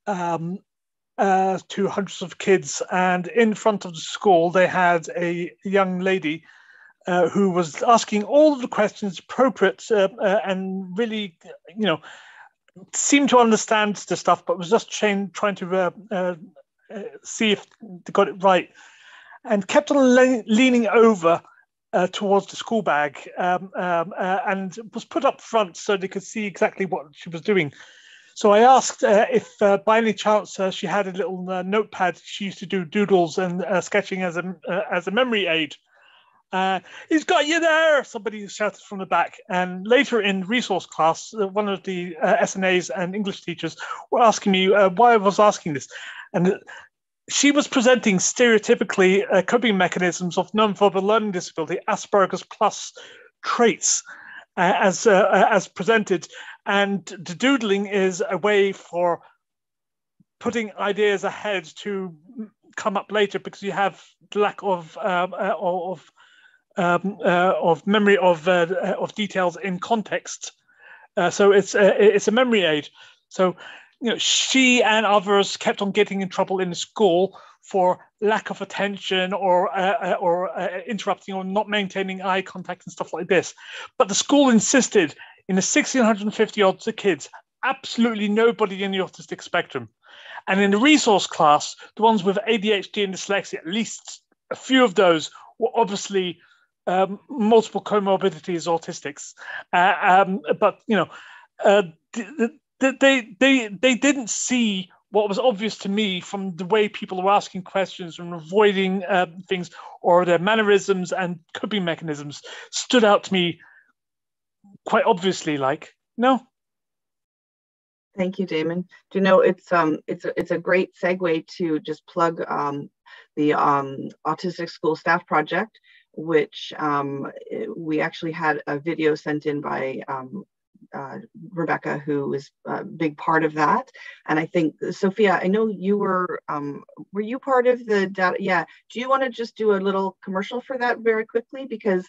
to hundreds of kids. And in front of the school, they had a young lady who was asking all of the questions appropriate and really, seemed to understand the stuff, but was just trying to see if they got it right, and kept on leaning over towards the school bag and was put up front so they could see exactly what she was doing. So I asked if by any chance she had a little notepad she used to do doodles and sketching as a memory aid. He's got you there, somebody shouted from the back. And later in resource class, one of the SNAs and English teachers were asking me why I was asking this. And she was presenting stereotypically coping mechanisms of nonverbal learning disability, Asperger's plus traits, as presented. And the doodling is a way for putting ideas ahead to come up later, because you have the lack of memory of details in context. So it's a memory aid. So she and others kept on getting in trouble in the school for lack of attention or interrupting or not maintaining eye contact and stuff like this. But the school insisted, in the 1,650 odd kids, absolutely nobody in the autistic spectrum. And in the resource class, the ones with ADHD and dyslexia, at least a few of those were obviously multiple comorbidities, autistics. But they didn't see what was obvious to me from the way people were asking questions and avoiding things, or their mannerisms and coping mechanisms, stood out to me quite obviously. Like, no. Thank you, Damon. Do you know, it's a great segue to just plug the Autistic School Staff Project, which we actually had a video sent in by Rebecca, who is a big part of that. And I think, Sophia, I know you were you part of the data? Yeah. Do you want to just do a little commercial for that very quickly? Because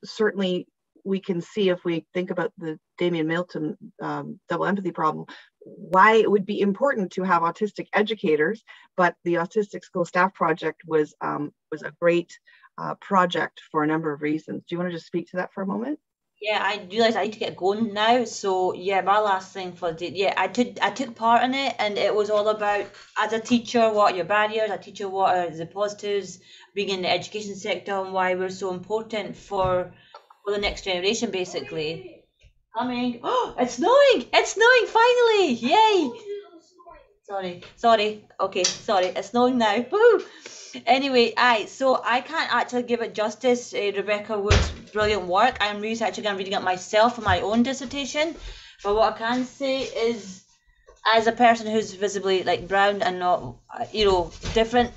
certainly we can see, if we think about the Damien Milton double empathy problem, why it would be important to have autistic educators. But the Autistic School Staff Project was a great project for a number of reasons. Do you want to just speak to that for a moment? Yeah, I realised I need to get going now. So yeah, my last thing for the day, I took part in it, and it was all about, as a teacher, what are your barriers? A teacher, what are the positives? Being in the education sector, and why we're so important for the next generation, basically. Coming. Oh, it's snowing! It's snowing finally! Yay! Sorry. Okay, sorry. It's snowing now. Woo! Anyway, so I can't actually give it justice. Rebecca Wood's brilliant work. I'm researching and reading it myself for my own dissertation. But what I can say is, as a person who's visibly like brown and not, different,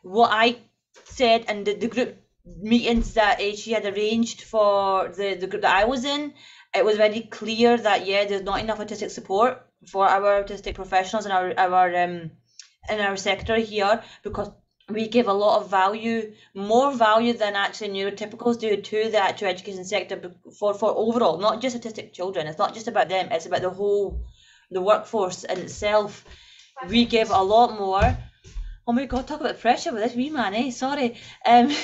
what I said and the group meetings that she had arranged for the group that I was in, it was very clear that there's not enough autistic support for our autistic professionals in our sector here, because we give a lot of value, more value than actually neurotypicals do to the actual education sector for overall, not just autistic children. It's not just about them, it's about the workforce in itself. We give a lot more. Oh my God, talk about pressure with this wee man, eh? Sorry. I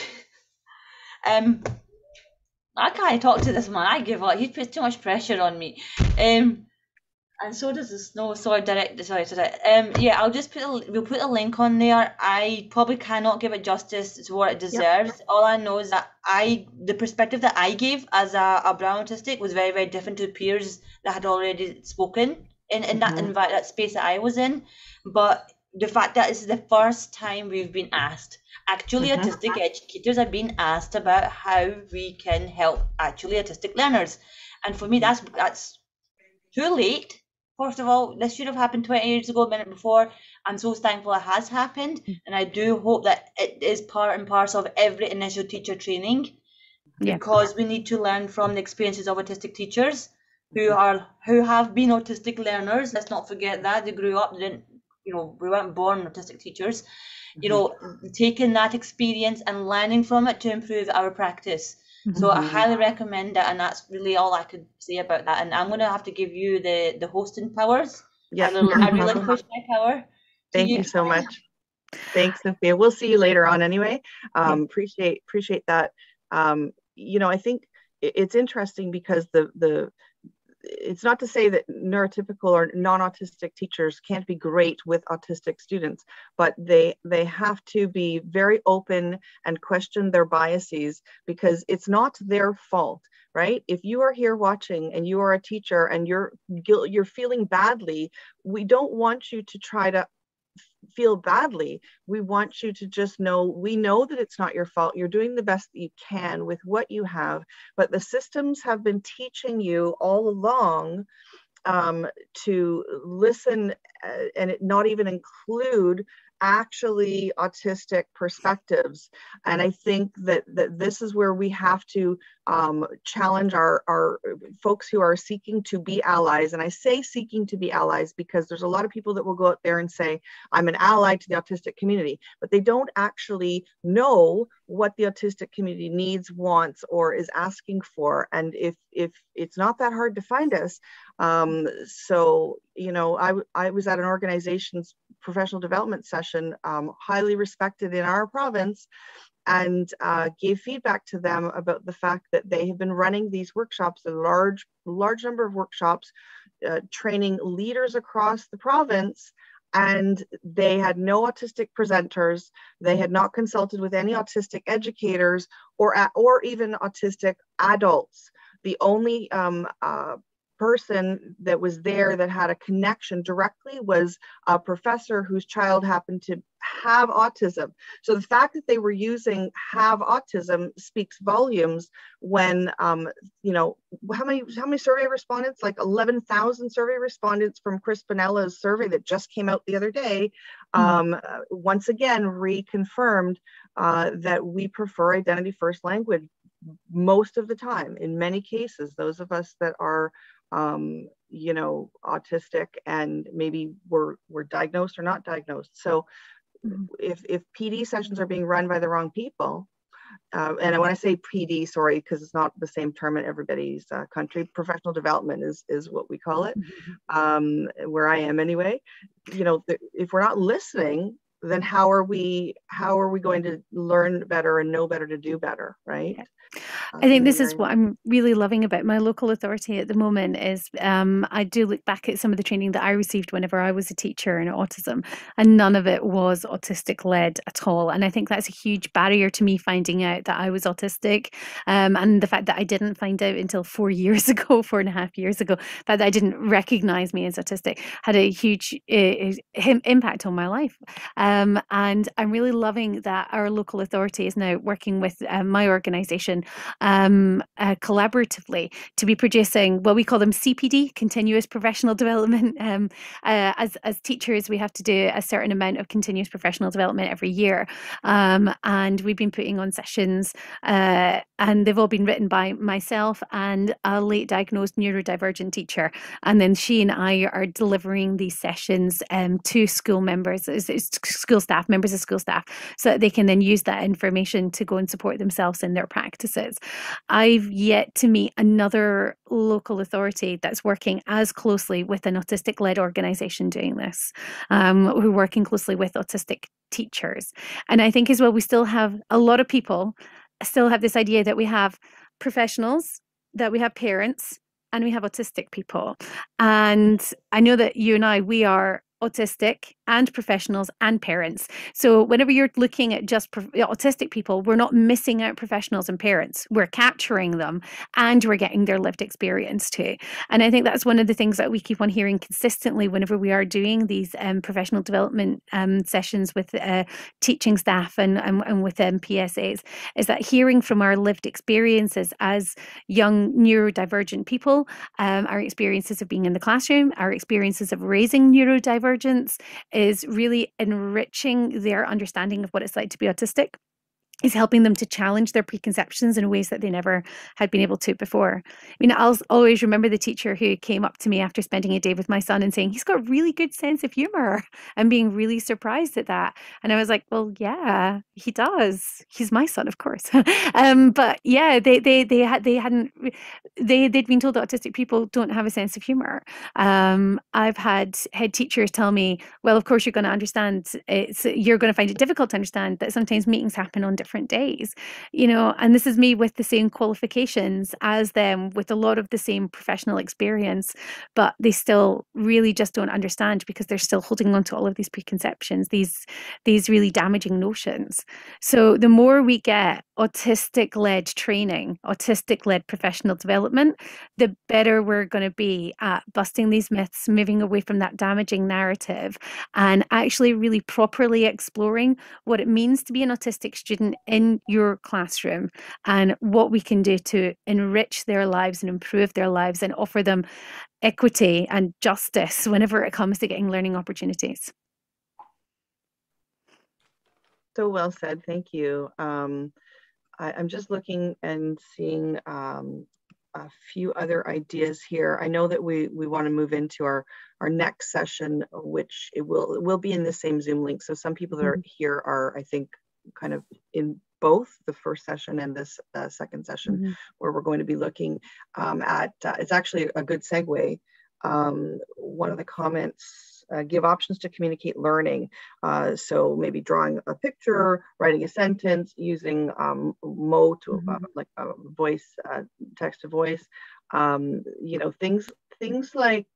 can't talk to this man. I give up. He puts too much pressure on me. And so does the snow. Sorry. Yeah, we'll put a link on there. I probably cannot give it justice to what it deserves. Yep. All I know is that the perspective that I gave as a brown autistic was very, very different to peers that had already spoken in that space that I was in. But the fact that this is the first time we've been asked. Actually, autistic educators are being asked about how we can help actually autistic learners. And for me, that's too late. First of all, this should have happened 20 years ago, a minute before. I'm so thankful it has happened. And I do hope that it is part and parcel of every initial teacher training, because we need to learn from the experiences of autistic teachers who have been autistic learners. Let's not forget that. They grew up, we weren't born autistic teachers. Taking that experience and learning from it to improve our practice. So I highly recommend it, and that's really all I could say about that. And I'm going to have to give you the hosting powers. I relinquish my power. Thank you so much. Thanks, Sophia. We'll see you later on anyway. Appreciate that. I think it's interesting because it's not to say that neurotypical or non-autistic teachers can't be great with autistic students, but they have to be very open and question their biases, because it's not their fault, right? If you are here watching and you are a teacher and you're feeling badly, we don't want you to try to feel badly. We want you to just know, we know that it's not your fault. You're doing the best that you can with what you have, but the systems have been teaching you all along to listen and not even include actually autistic perspectives. And I think that this is where we have to challenge our folks who are seeking to be allies. And I say seeking to be allies because there's a lot of people that will go out there and say, I'm an ally to the autistic community, but they don't actually know what the autistic community needs, wants, or is asking for. And if it's not that hard to find us. So, I was at an organization's professional development session, highly respected in our province, and gave feedback to them about the fact that they have been running these workshops, a large number of workshops, training leaders across the province, and they had no autistic presenters. They had not consulted with any autistic educators or even autistic adults. The only person that was there that had a connection directly was a professor whose child happened to have autism. So the fact that they were using have autism speaks volumes when, you know, how many survey respondents, like 11,000 survey respondents from Chris Pinella's survey that just came out the other day, once again reconfirmed that we prefer identity first language most of the time. In many cases, those of us that are you know, autistic and maybe were diagnosed or not diagnosed. So if PD sessions are being run by the wrong people, and when I say PD, sorry, because it's not the same term in everybody's country, professional development is what we call it, where I am anyway. You know, if we're not listening, then how are we going to learn better and know better to do better, right? Yeah. I think this is what I'm really loving about my local authority at the moment is I do look back at some of the training that I received whenever I was a teacher in autism, and none of it was autistic led at all. And I think that's a huge barrier to me finding out that I was autistic, and the fact that I didn't find out until 4.5 years ago, the fact that I didn't recognize me as autistic had a huge impact on my life. And I'm really loving that our local authority is now working with my organization collaboratively to be producing, well, we call them CPD, continuous professional development. As teachers, we have to do a certain amount of continuous professional development every year, and we've been putting on sessions, and they've all been written by myself and a late diagnosed neurodivergent teacher, and then she and I are delivering these sessions to school members, school staff, members of school staff, so that they can then use that information to go and support themselves in their practices. I've yet to meet another local authority that's working as closely with an autistic-led organisation doing this, who are working closely with autistic teachers. And I think as well, we still have a lot of people still have this idea that we have professionals, that we have parents, and we have autistic people. And I know that you and I, we are autistic and professionals and parents. So whenever you're looking at just autistic people, we're not missing out professionals and parents. We're capturing them and we're getting their lived experience too. And I think that's one of the things that we keep on hearing consistently whenever we are doing these professional development sessions with teaching staff and with PSAs, is that hearing from our lived experiences as young neurodivergent people, our experiences of being in the classroom, our experiences of raising neurodivergence, is really enriching their understanding of what it's like to be autistic. Is helping them to challenge their preconceptions in ways that they never had been able to before. I mean, I'll always remember the teacher who came up to me after spending a day with my son and saying, he's got a really good sense of humor, and being really surprised at that. And I was like, well, yeah, he does. He's my son, of course. But yeah, they'd been told that autistic people don't have a sense of humor. I've had head teachers tell me, well, of course, you're going to find it difficult to understand that sometimes meetings happen on different days, you know, and this is me with the same qualifications as them, with a lot of the same professional experience, but they still really just don't understand because they're still holding on to all of these preconceptions, these really damaging notions. So the more we get autistic-led training, autistic-led professional development, the better we're going to be at busting these myths, moving away from that damaging narrative, and actually really properly exploring what it means to be an autistic student in your classroom and what we can do to enrich their lives and improve their lives and offer them equity and justice whenever it comes to getting learning opportunities. So well said. Thank you. I'm just looking and seeing a few other ideas here. I know that we want to move into our next session, which it will be in the same Zoom link. So some people that are here are, I think, kind of in both the first session and this second session, where we're going to be looking at, it's actually a good segue. One of the comments, give options to communicate learning. So maybe drawing a picture, writing a sentence, using Mo to like voice, text to voice, you know, things like,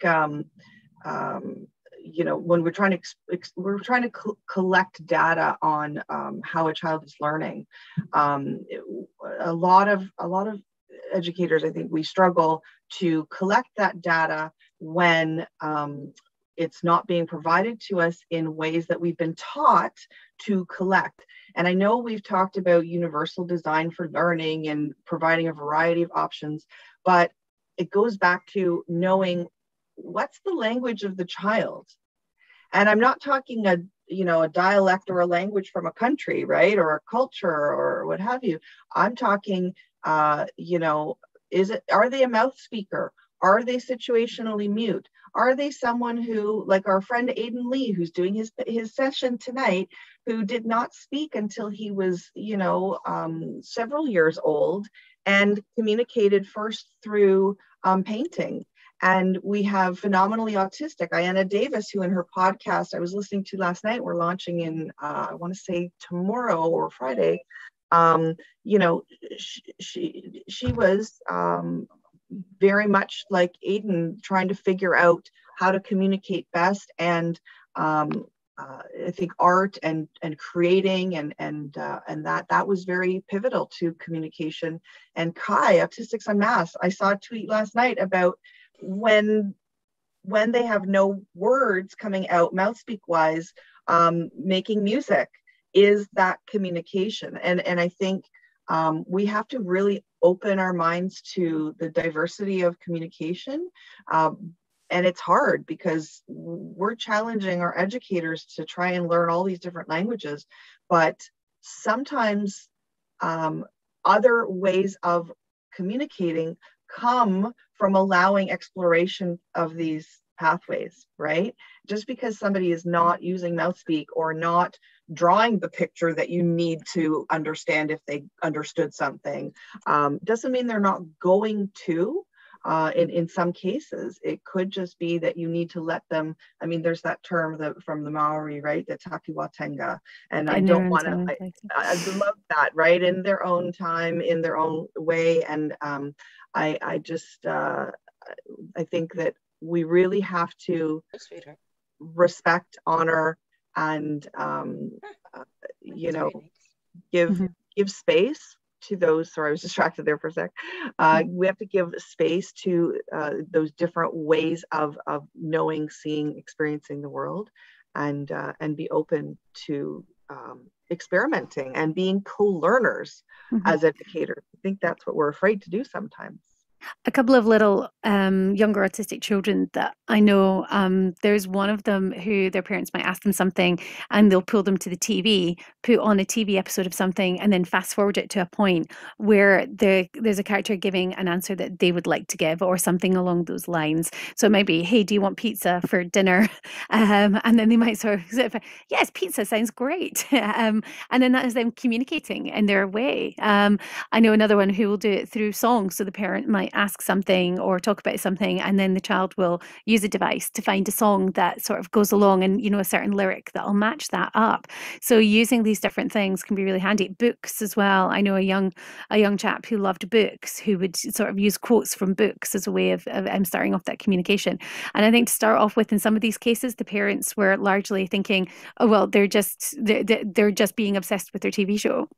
you know, when we're trying to collect data on how a child is learning, a lot of educators, I think we struggle to collect that data when it's not being provided to us in ways that we've been taught to collect. And I know we've talked about universal design for learning and providing a variety of options, but it goes back to knowing what's the language of the child. And I'm not talking a dialect or a language from a country, right? Or a culture or what have you. I'm talking, are they a mouth speaker? Are they situationally mute? Are they someone who, like our friend Aiden Lee, who's doing his session tonight, who did not speak until he was, several years old and communicated first through painting? And we have phenomenally autistic Ayanna Davis, who in her podcast I was listening to last night, we're launching in, I want to say tomorrow or Friday. She was very much like Aiden, trying to figure out how to communicate best. And I think art and creating and that was very pivotal to communication. And Kai, Autistics Unmasked, I saw a tweet last night about when they have no words coming out mouth speak wise, making music is that communication. And I think we have to really open our minds to the diversity of communication. And it's hard because we're challenging our educators to try and learn all these different languages, but sometimes other ways of communicating come from allowing exploration of these pathways, right? Just because somebody is not using mouth speak or not drawing the picture that you need to understand if they understood something, doesn't mean they're not going to. In some cases, it could just be that you need to let them. I mean, there's that term from the Maori, right? The takiwatenga. And I don't want to, I love that, right? In their own time, in their own way. And I think that we really have to respect, honor, and give space to those. Sorry, I was distracted there for a sec. We have to give space to those different ways of knowing, seeing, experiencing the world, and be open to experimenting and being co-learners as educators. I think that's what we're afraid to do sometimes. A couple of little younger autistic children that I know, there's one of them who their parents might ask them something and they'll pull them to the TV, put on a TV episode of something, and then fast forward it to a point where there's a character giving an answer that they would like to give or something along those lines. So it might be, hey, do you want pizza for dinner? And then they might sort of, yes, pizza sounds great. And then that is them communicating in their way. I know another one who will do it through songs. So the parent might ask something or talk about something, and then the child will use a device to find a song that sort of goes along and, a certain lyric that'll match that up. So using these different things can be really handy. Books as well. I know a young chap who loved books, who would sort of use quotes from books as a way of starting off that communication. And I think to start off with, in some of these cases, the parents were largely thinking, oh, well, they're just being obsessed with their TV show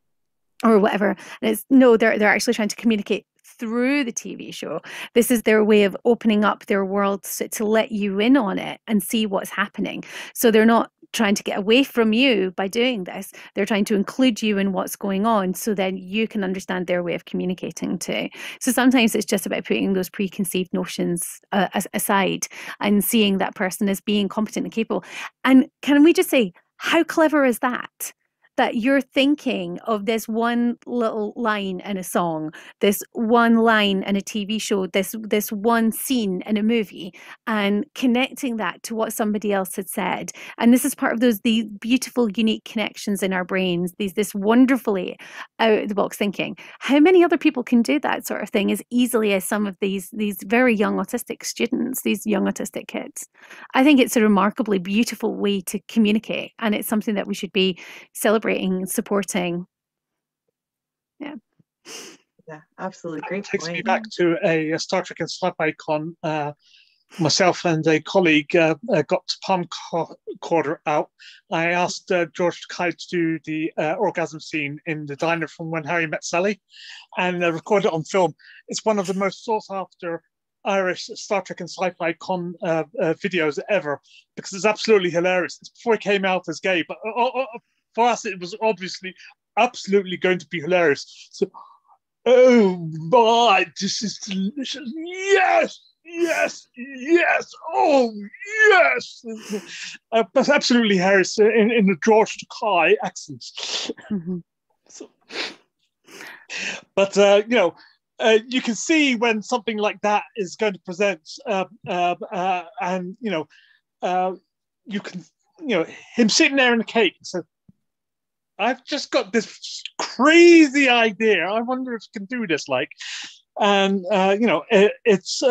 or whatever. And they're actually trying to communicate through the TV show. This is their way of opening up their world to let you in on it and see what's happening. So they're not trying to get away from you by doing this. They're trying to include you in what's going on so then you can understand their way of communicating too. So sometimes it's just about putting those preconceived notions aside and seeing that person as being competent and capable. And can we just say, how clever is that? That you're thinking of this one little line in a song, this one line in a TV show, this one scene in a movie, and connecting that to what somebody else had said. And this is part of these beautiful, unique connections in our brains, this wonderfully out of the box thinking. How many other people can do that sort of thing as easily as some of these very young autistic students, these young autistic kids? I think it's a remarkably beautiful way to communicate, and it's something that we should be celebrating, supporting. Yeah, absolutely. Great. It takes me back to a Star Trek and Slap icon myself and a colleague got Palm Quarter out, I asked George Takei to do the orgasm scene in the diner from When Harry Met Sally, and record it on film. It's one of the most sought after Irish Star Trek and sci-fi con videos ever, because it's absolutely hilarious. It's before it came out as gay, but for us it was obviously absolutely going to be hilarious. So, oh my, this is delicious. Yes, yes, yes. Oh yes. That's absolutely hilarious in the George Takei accent. Mm-hmm. So, but you can see when something like that is going to present, and you can, him sitting there in the cake. So I've just got this crazy idea. I wonder if you can do this, and it's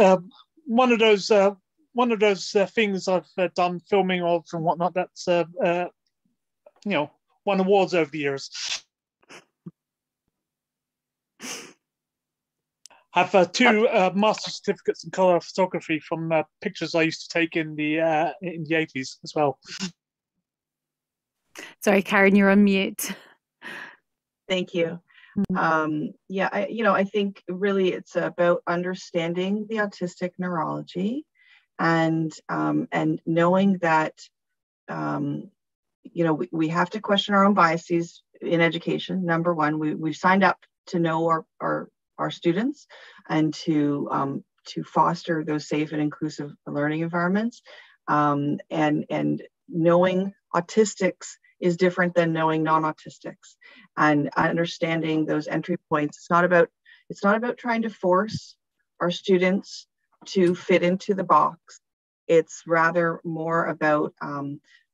one of those things I've done filming of and whatnot. That's won awards over the years. I have two master certificates in color photography from pictures I used to take in the 80s as well. Sorry, Karen, you're on mute. Thank you. I think really it's about understanding the autistic neurology, and knowing that we have to question our own biases in education. Number one, we've signed up to know our students and to foster those safe and inclusive learning environments, and knowing autistics is different than knowing non-autistics, and understanding those entry points. It's not about trying to force our students to fit into the box. It's rather more about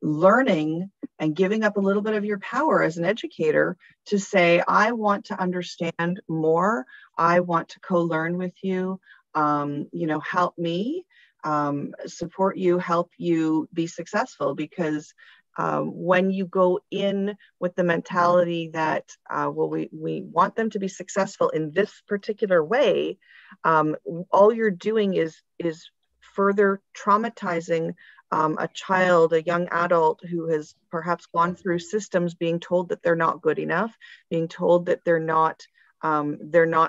learning and giving up a little bit of your power as an educator to say, I want to understand more. I want to co-learn with you. Help me, support you, help you be successful. Because when you go in with the mentality that, we want them to be successful in this particular way, all you're doing is further traumatizing a child, a young adult who has perhaps gone through systems, being told that they're not good enough, being told that they're not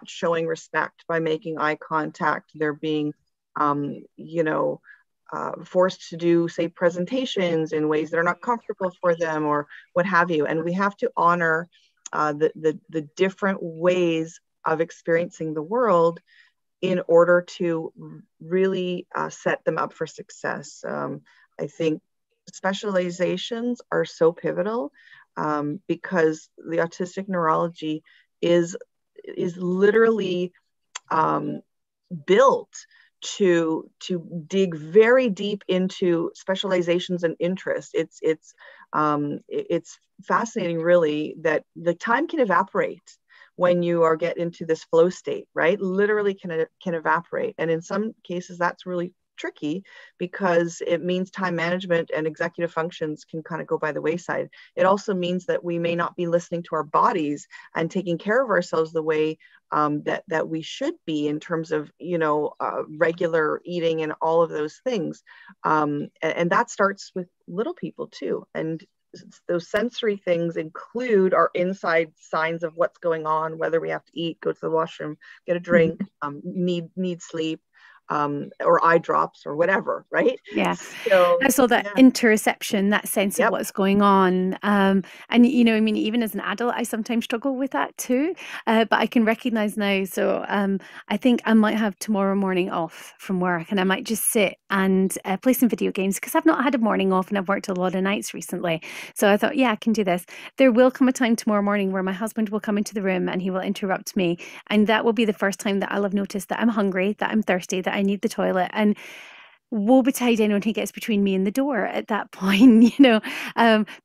showing respect by making eye contact. They're being, forced to do, say, presentations in ways that are not comfortable for them, or what have you. And we have to honor the different ways of experiencing the world in order to really set them up for success. I think specializations are so pivotal, because the autistic neurology is literally built to dig very deep into specializations and interests. It's fascinating, really, that the time can evaporate when you get into this flow state, right? Literally can evaporate. And in some cases, that's really tricky, because it means time management and executive functions can kind of go by the wayside. It also means that we may not be listening to our bodies and taking care of ourselves the way that we should be, in terms of regular eating and all of those things. And that starts with little people too. And those sensory things include our inside signs of what's going on, whether we have to eat, go to the washroom, get a drink, need sleep, or eye drops or whatever, right? Yeah. So I saw that interoception, that sense of what's going on. And, even as an adult, I sometimes struggle with that too, but I can recognize now. So I think I might have tomorrow morning off from work, and I might just sit and play some video games, because I've not had a morning off and I've worked a lot of nights recently. So I thought, I can do this. There will come a time tomorrow morning where my husband will come into the room and he will interrupt me. And that will be the first time that I'll have noticed that I'm hungry, that I'm thirsty, that I need the toilet. And woe betide anyone who gets between me and the door at that point,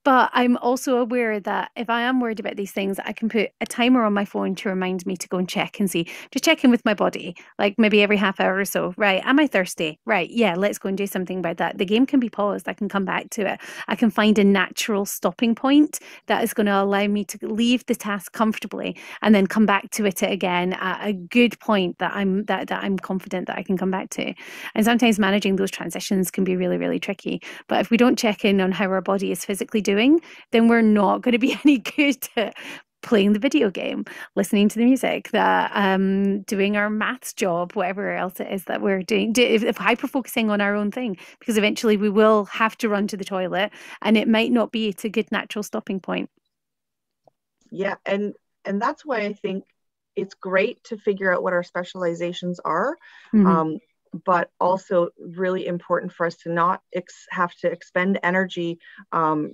but I'm also aware that if I am worried about these things, I can put a timer on my phone to remind me to go and check and see, just check in with my body, like maybe every half hour or so. Right, am I thirsty? Right, yeah, let's go and do something about that. The game can be paused. I can come back to it. I can find a natural stopping point that is going to allow me to leave the task comfortably and then come back to it again at a good point that I'm confident that I can come back to. And sometimes managing doing those transitions can be really, really tricky. But if we don't check in on how our body is physically doing, then we're not going to be any good at playing the video game, listening to the music, that doing our maths job, whatever else it is that we're doing, if hyper focusing on our own thing, because eventually we will have to run to the toilet, and it might not be at a good natural stopping point. Yeah, and that's why I think it's great to figure out what our specializations are, but also really important for us to not have to expend energy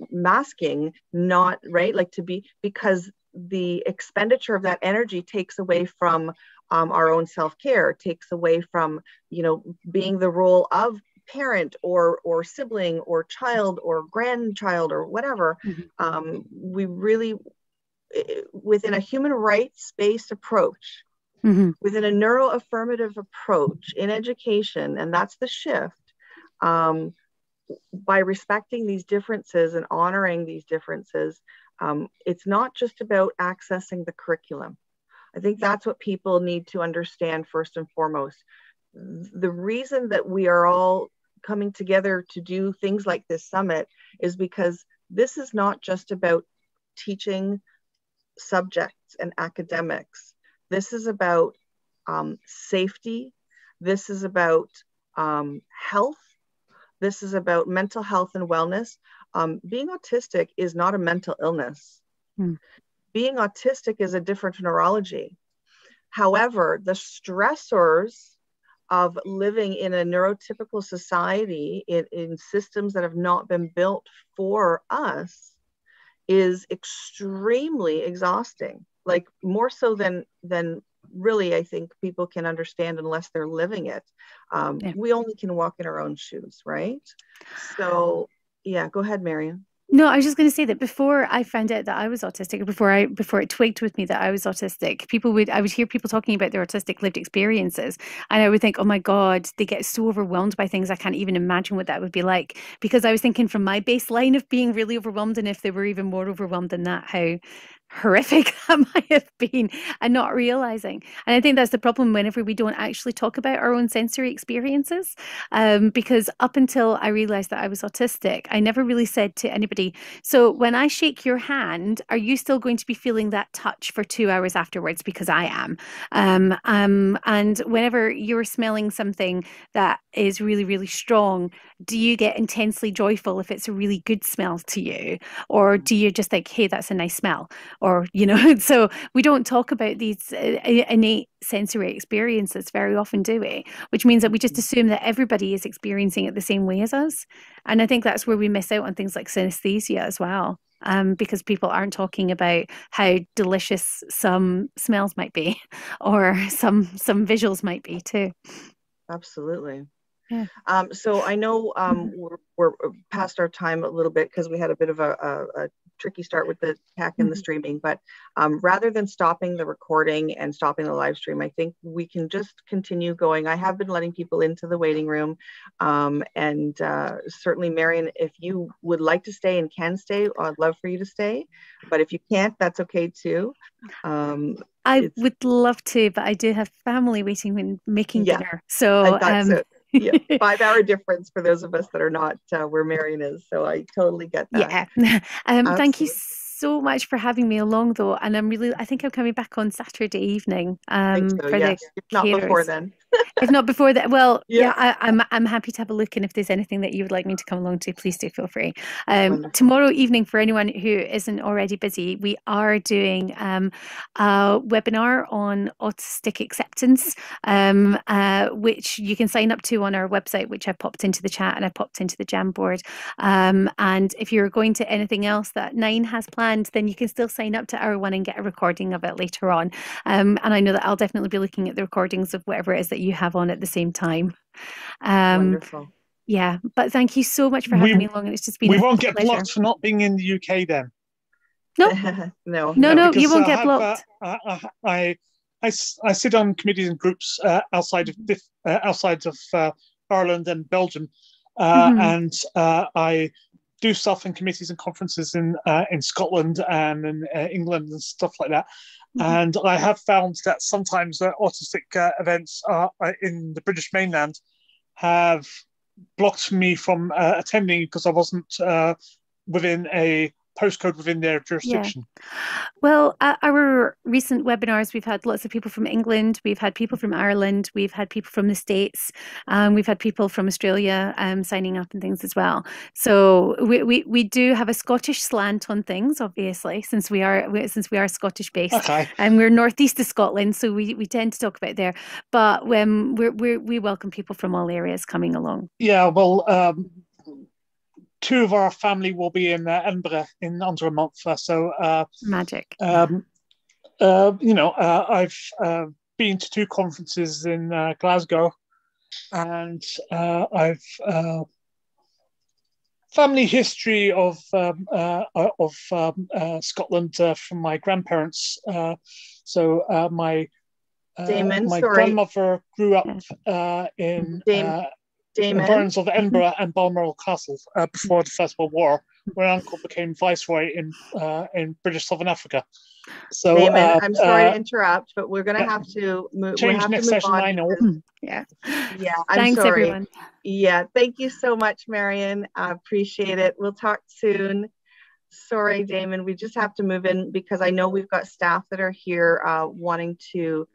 masking, not right, like to be, because the expenditure of that energy takes away from our own self-care, takes away from, being the role of parent or sibling or child or grandchild or whatever. We really, within a human rights-based approach, within a neuroaffirmative approach in education, and that's the shift, by respecting these differences and honoring these differences, it's not just about accessing the curriculum. I think that's what people need to understand first and foremost. The reason that we are all coming together to do things like this summit is because this is not just about teaching subjects and academics. This is about safety. This is about health. This is about mental health and wellness. Being autistic is not a mental illness. Being autistic is a different neurology. However, the stressors of living in a neurotypical society in systems that have not been built for us is extremely exhausting, like more so than really I think people can understand unless they're living it. We only can walk in our own shoes, right? So yeah, go ahead, Marion. No, I was just going to say that before I found out that I was autistic, before it twigged with me that I was autistic, I would hear people talking about their autistic lived experiences, and I would think, oh my God, they get so overwhelmed by things. I can't even imagine what that would be like, because I was thinking from my baseline of being really overwhelmed, and if they were even more overwhelmed than that, how horrific that might have been, and not realizing. And I think that's the problem whenever we don't actually talk about our own sensory experiences, because up until I realized that I was autistic, I never really said to anybody, so when I shake your hand, are you still going to be feeling that touch for 2 hours afterwards? Because I am. And whenever you're smelling something that is really, really strong, do you get intensely joyful if it's a really good smell to you? Or do you just think, hey, that's a nice smell? Or, so we don't talk about these innate sensory experiences very often, do we? Which means that we just assume that everybody is experiencing it the same way as us. And I think that's where we miss out on things like synesthesia as well, because people aren't talking about how delicious some smells might be, or some visuals might be too. Absolutely. Yeah. So I know we're past our time a little bit because we had a bit of a tricky start with the tech and the streaming, but rather than stopping the recording and stopping the live stream, I think we can just continue going. I have been letting people into the waiting room, and certainly, Marion, if you would like to stay and can stay, I'd love for you to stay, but if you can't, that's okay too. I would love to, but I do have family waiting when making dinner. So I thought so. Yeah, 5-hour difference for those of us that are not where Marion is. So I totally get that. Yeah. Thank you so much for having me along, though. And I think I'm coming back on Saturday evening. I think so, yes. If not before then. If not before that, well, I'm happy to have a look. And if there's anything that you would like me to come along to, please do feel free. Tomorrow evening, for anyone who isn't already busy, we are doing a webinar on autistic acceptance, which you can sign up to on our website, which I popped into the chat and I popped into the Jamboard. And if you're going to anything else that Nine has planned, then you can still sign up to our one and get a recording of it later on. And I know that I'll definitely be looking at the recordings of whatever it is that you have on at the same time. Wonderful. Yeah, but thank you so much for having me along. It's just been we won't get pleasure. blocked for not being in the UK then. No, you won't get blocked. I sit on committees and groups outside of Ireland and Belgium, and I do stuff in committees and conferences in Scotland and in England and stuff like that. And I have found that sometimes autistic events in the British mainland have blocked me from attending because I wasn't within a postcode within their jurisdiction. Yeah. Well, at our recent webinars, we've had lots of people from England, we've had people from Ireland, we've had people from the States, we've had people from Australia signing up and things as well. So we do have a Scottish slant on things, obviously, since we are Scottish based. Okay. And we're northeast of Scotland, so we tend to talk about there. But we welcome people from all areas coming along. Yeah, well, two of our family will be in Edinburgh in under a month. So magic. I've been to two conferences in Glasgow, and I've family history of Scotland from my grandparents. My grandmother grew up in the Burns of Edinburgh and Balmoral Castle before the First World War, where uncle became viceroy in British Southern Africa. So, Damon, I'm sorry to interrupt, but we're going to have to move. Change next session. I know. Yeah. I'm Thanks, sorry. everyone. Yeah. Thank you so much, Marion. I appreciate it. We'll talk soon. Sorry, Damon. We just have to move in because I know we've got staff that are here wanting to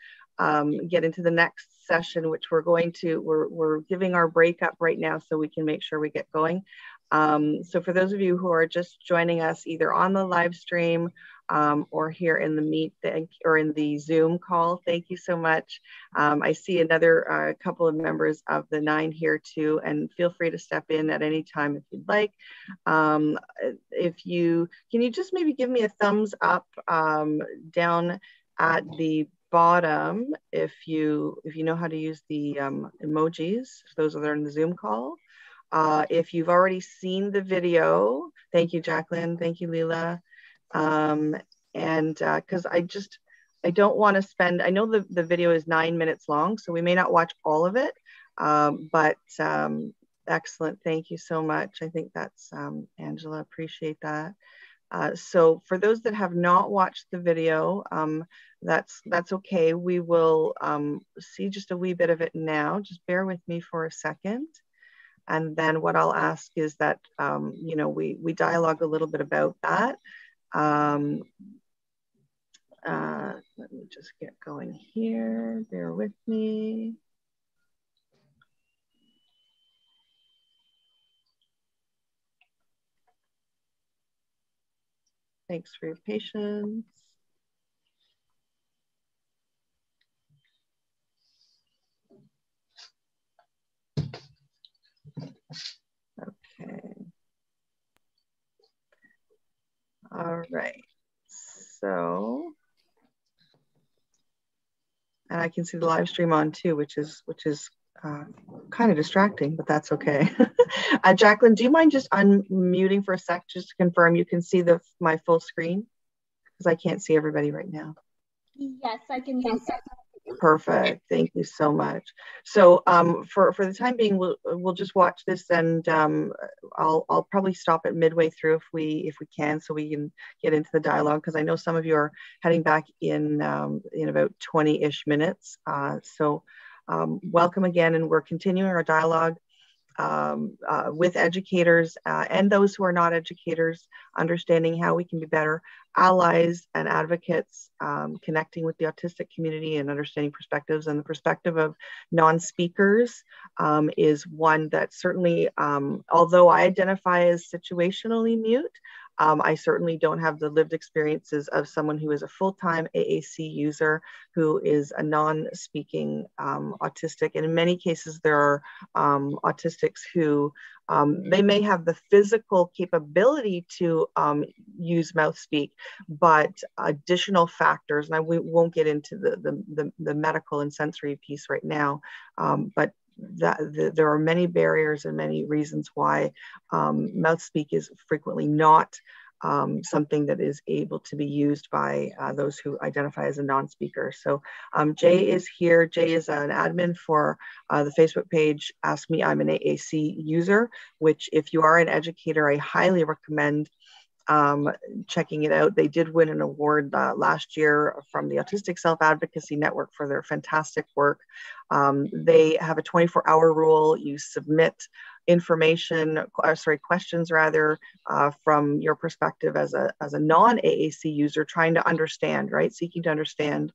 get into the next session, which we're giving our breakup right now so we can make sure we get going. So for those of you who are just joining us either on the live stream or here in the Meet or in the Zoom call, thank you so much. I see another couple of members of the 9 here too, and feel free to step in at any time if you'd like. Can you just maybe give me a thumbs up down at the bottom if you know how to use the emojis, those are there in the Zoom call. If you've already seen the video, thank you, Jacqueline. Thank you, Leela. Because I don't want to spend, I know the video is 9 minutes long, so we may not watch all of it, but excellent. Thank you so much. I think that's Angela, appreciate that. So for those that have not watched the video, that's okay. We will see just a wee bit of it now. Just bear with me for a second. And then what I'll ask is that, we dialogue a little bit about that. Let me just get going here. Bear with me. Thanks for your patience. Okay. All right. So, and I can see the live stream on too, which is kind of distracting, but that's okay. Jacqueline, do you mind just unmuting for a sec, just to confirm you can see my full screen? Because I can't see everybody right now. Yes, I can do that. Perfect. Thank you so much. So for the time being, we'll just watch this, and I'll probably stop it midway through if we can, so we can get into the dialogue, because I know some of you are heading back in about 20-ish minutes. So welcome again, and we're continuing our dialogue with educators and those who are not educators, understanding how we can be better allies and advocates, connecting with the autistic community and understanding perspectives. And the perspective of non-speakers is one that certainly, although I identify as situationally mute, I certainly don't have the lived experiences of someone who is a full-time AAC user, who is a non-speaking autistic. And in many cases, there are autistics who they may have the physical capability to use mouth speak, but additional factors, and we won't get into the medical and sensory piece right now, but there are many barriers and many reasons why mouth speak is frequently not something that is able to be used by those who identify as a non-speaker. So Jay is here. Jay is an admin for the Facebook page Ask Me I'm an AAC User, which if you are an educator, I highly recommend checking it out. They did win an award last year from the Autistic Self-Advocacy Network for their fantastic work. They have a 24-hour rule. You submit questions rather, from your perspective as a non-AAC user, trying to understand, right? Seeking to understand,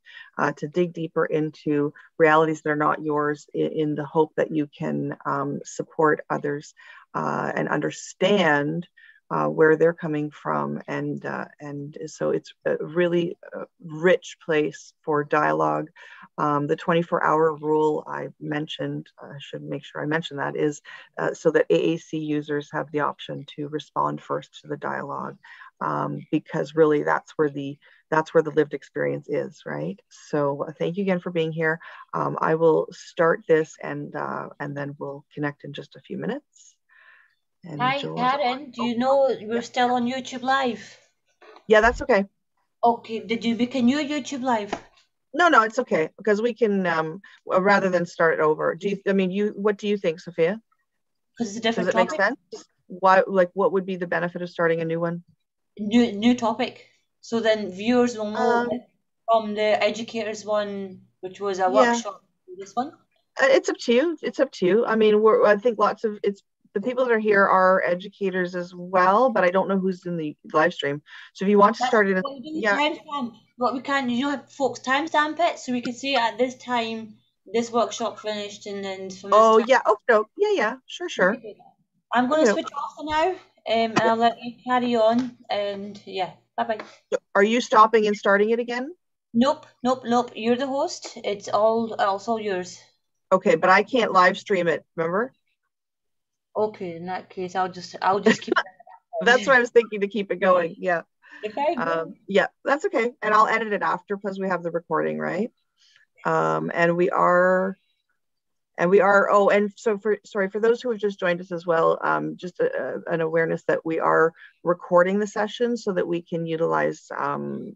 to dig deeper into realities that are not yours, in the hope that you can support others and understand where they're coming from, and so it's a really rich place for dialogue. The 24-hour rule I mentioned, I should make sure I mention that, is so that AAC users have the option to respond first to the dialogue, because really that's where the lived experience is, right? So thank you again for being here. I will start this, and then we'll connect in just a few minutes. And hi, Karen, do you know we're still on YouTube Live? Yeah, that's okay. Okay, did you make a new YouTube Live? No, it's okay, because we can, rather than start it over. What do you think, Sophia? Because it's a different topic. Does it make sense? Why, what would be the benefit of starting a new one? New topic. So then viewers will know from the Educators one, which was a workshop, this one? It's up to you. It's up to you. I mean, I think the people that are here are educators as well, but I don't know who's in the live stream. So if you want to start it, what we can, have folks timestamp it, so we can see at this time this workshop finished, and then from this sure. I'm going to switch off for now, and I'll let you carry on. And bye bye. Are you stopping and starting it again? Nope. You're the host. It's all yours. Okay, but I can't live stream it. Remember? Okay, in that case, I'll just keep it. That's what I was thinking, to keep it going. Yeah. Okay. Yeah, that's okay. And I'll edit it after, because we have the recording, right? And so for those who have just joined us as well, just an awareness that we are recording the session so that we can utilize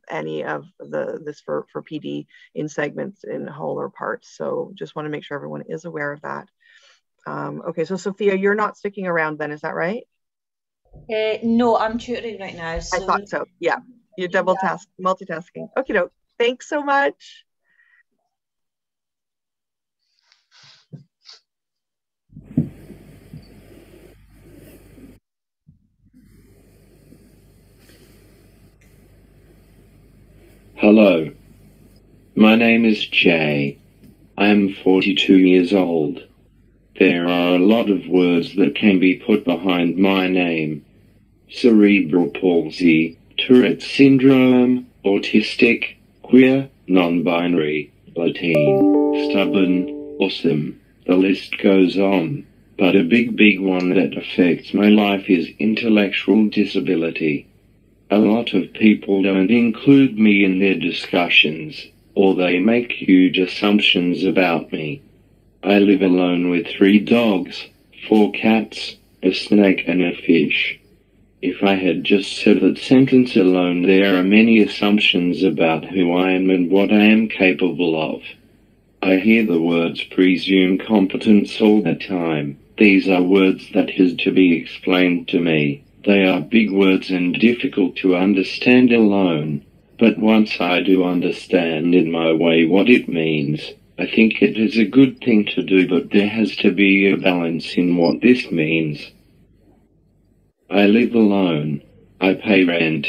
any of this for PD in segments, in whole or parts. So just want to make sure everyone is aware of that. Okay, so Sophia, you're not sticking around then, is that right? No, I'm tutoring right now. So... I thought so. Yeah, you're multitasking. Okay, no, thanks so much. Hello, my name is Jay. I am 42 years old. There are a lot of words that can be put behind my name. Cerebral palsy, Tourette syndrome, autistic, queer, non-binary, Latin, stubborn, awesome. The list goes on. But a big one that affects my life is intellectual disability. A lot of people don't include me in their discussions, or they make huge assumptions about me. I live alone with 3 dogs, 4 cats, a snake and a fish. If I had just said that sentence alone, there are many assumptions about who I am and what I am capable of. I hear the words presume competence all the time. These are words that has to be explained to me. They are big words and difficult to understand alone. But once I do understand in my way what it means, I think it is a good thing to do, but there has to be a balance in what this means. I live alone. I pay rent.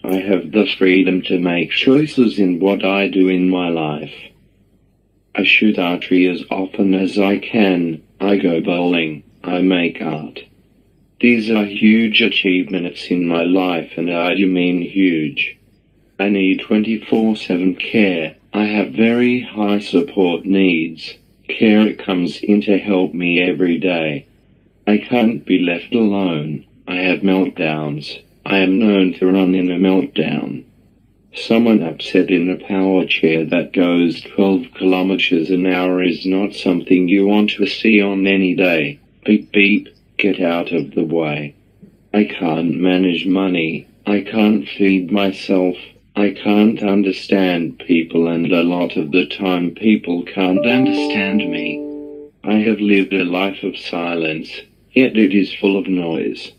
I have the freedom to make choices in what I do in my life. I shoot archery as often as I can. I go bowling. I make art. These are huge achievements in my life, and I do mean huge. I need 24/7 care. I have very high support needs. Care comes in to help me every day. I can't be left alone. I have meltdowns. I am known to run in a meltdown. Someone upset in a power chair that goes 12 kilometers an hour is not something you want to see on any day. Beep beep, get out of the way. I can't manage money. I can't feed myself. I can't understand people, and a lot of the time people can't understand me. I have lived a life of silence, yet it is full of noise.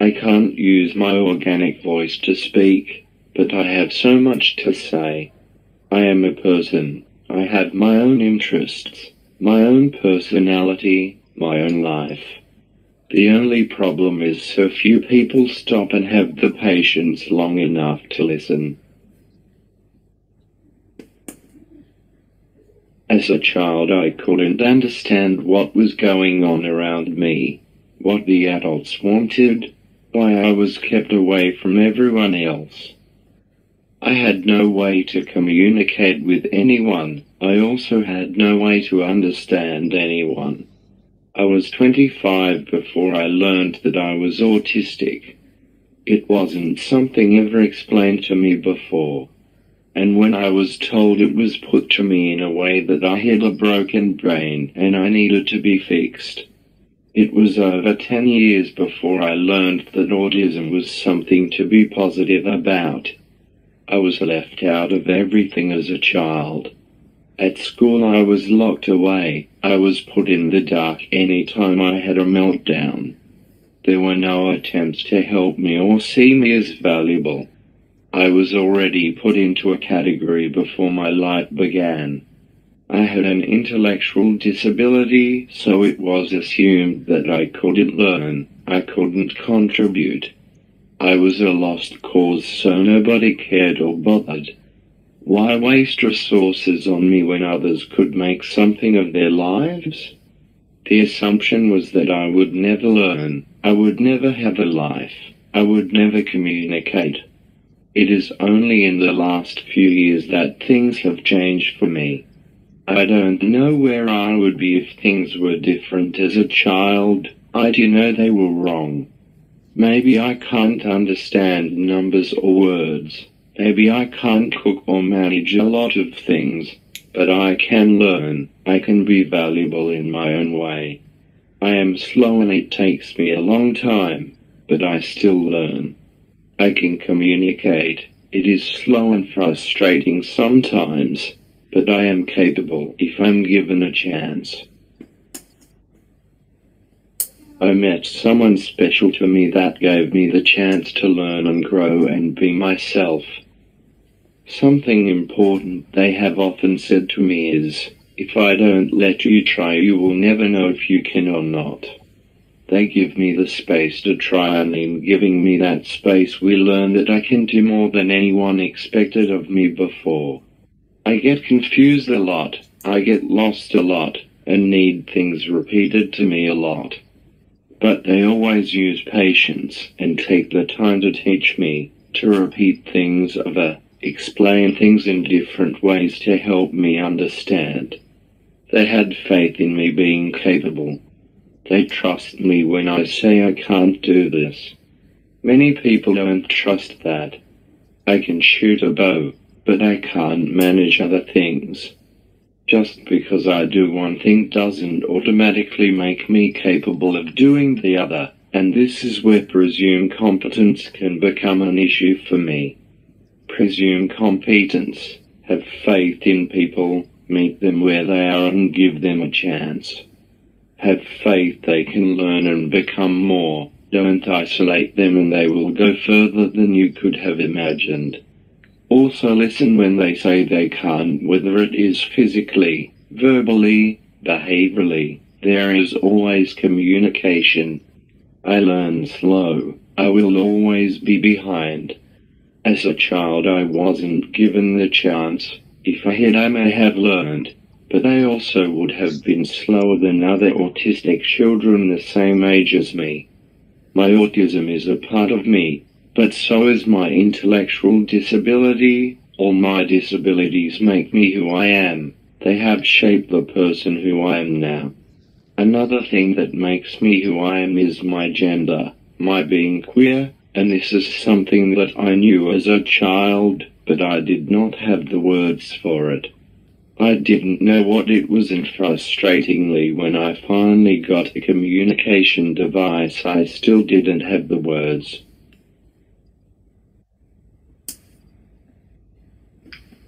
I can't use my organic voice to speak, but I have so much to say. I am a person. I have my own interests, my own personality, my own life. The only problem is so few people stop and have the patience long enough to listen. As a child, I couldn't understand what was going on around me, what the adults wanted, why I was kept away from everyone else. I had no way to communicate with anyone. I also had no way to understand anyone. I was 25 before I learned that I was autistic. It wasn't something ever explained to me before. And when I was told, it was put to me in a way that I had a broken brain and I needed to be fixed. It was over 10 years before I learned that autism was something to be positive about. I was left out of everything as a child. At school I was locked away. I was put in the dark any time I had a meltdown. There were no attempts to help me or see me as valuable. I was already put into a category before my life began. I had an intellectual disability, so it was assumed that I couldn't learn, I couldn't contribute. I was a lost cause, so nobody cared or bothered. Why waste resources on me when others could make something of their lives? The assumption was that I would never learn, I would never have a life, I would never communicate. It is only in the last few years that things have changed for me. I don't know where I would be if things were different as a child. I do know they were wrong. Maybe I can't understand numbers or words. Maybe I can't cook or manage a lot of things, but I can learn. I can be valuable in my own way. I am slow and it takes me a long time, but I still learn. I can communicate. It is slow and frustrating sometimes, but I am capable if I'm given a chance. I met someone special to me that gave me the chance to learn and grow and be myself. Something important they have often said to me is, if I don't let you try, you will never know if you can or not. They give me the space to try, and in giving me that space we learn that I can do more than anyone expected of me before. I get confused a lot, I get lost a lot, and need things repeated to me a lot. But they always use patience and take the time to teach me, to repeat things over, explain things in different ways to help me understand. They had faith in me being capable. They trust me when I say I can't do this. Many people don't trust that. I can shoot a bow, but I can't manage other things. Just because I do one thing doesn't automatically make me capable of doing the other, and this is where presumed competence can become an issue for me. Presumed competence. Have faith in people, meet them where they are and give them a chance. Have faith they can learn and become more. Don't isolate them and they will go further than you could have imagined. Also listen when they say they can't, whether it is physically, verbally, behaviorally. There is always communication. I learn slow. I will always be behind. As a child I wasn't given the chance. If I had, I may have learned, but I also would have been slower than other autistic children the same age as me. My autism is a part of me, but so is my intellectual disability. All my disabilities make me who I am. They have shaped the person who I am now. Another thing that makes me who I am is my gender, my being queer, and this is something that I knew as a child, but I did not have the words for it. I didn't know what it was, and frustratingly, when I finally got a communication device, I still didn't have the words.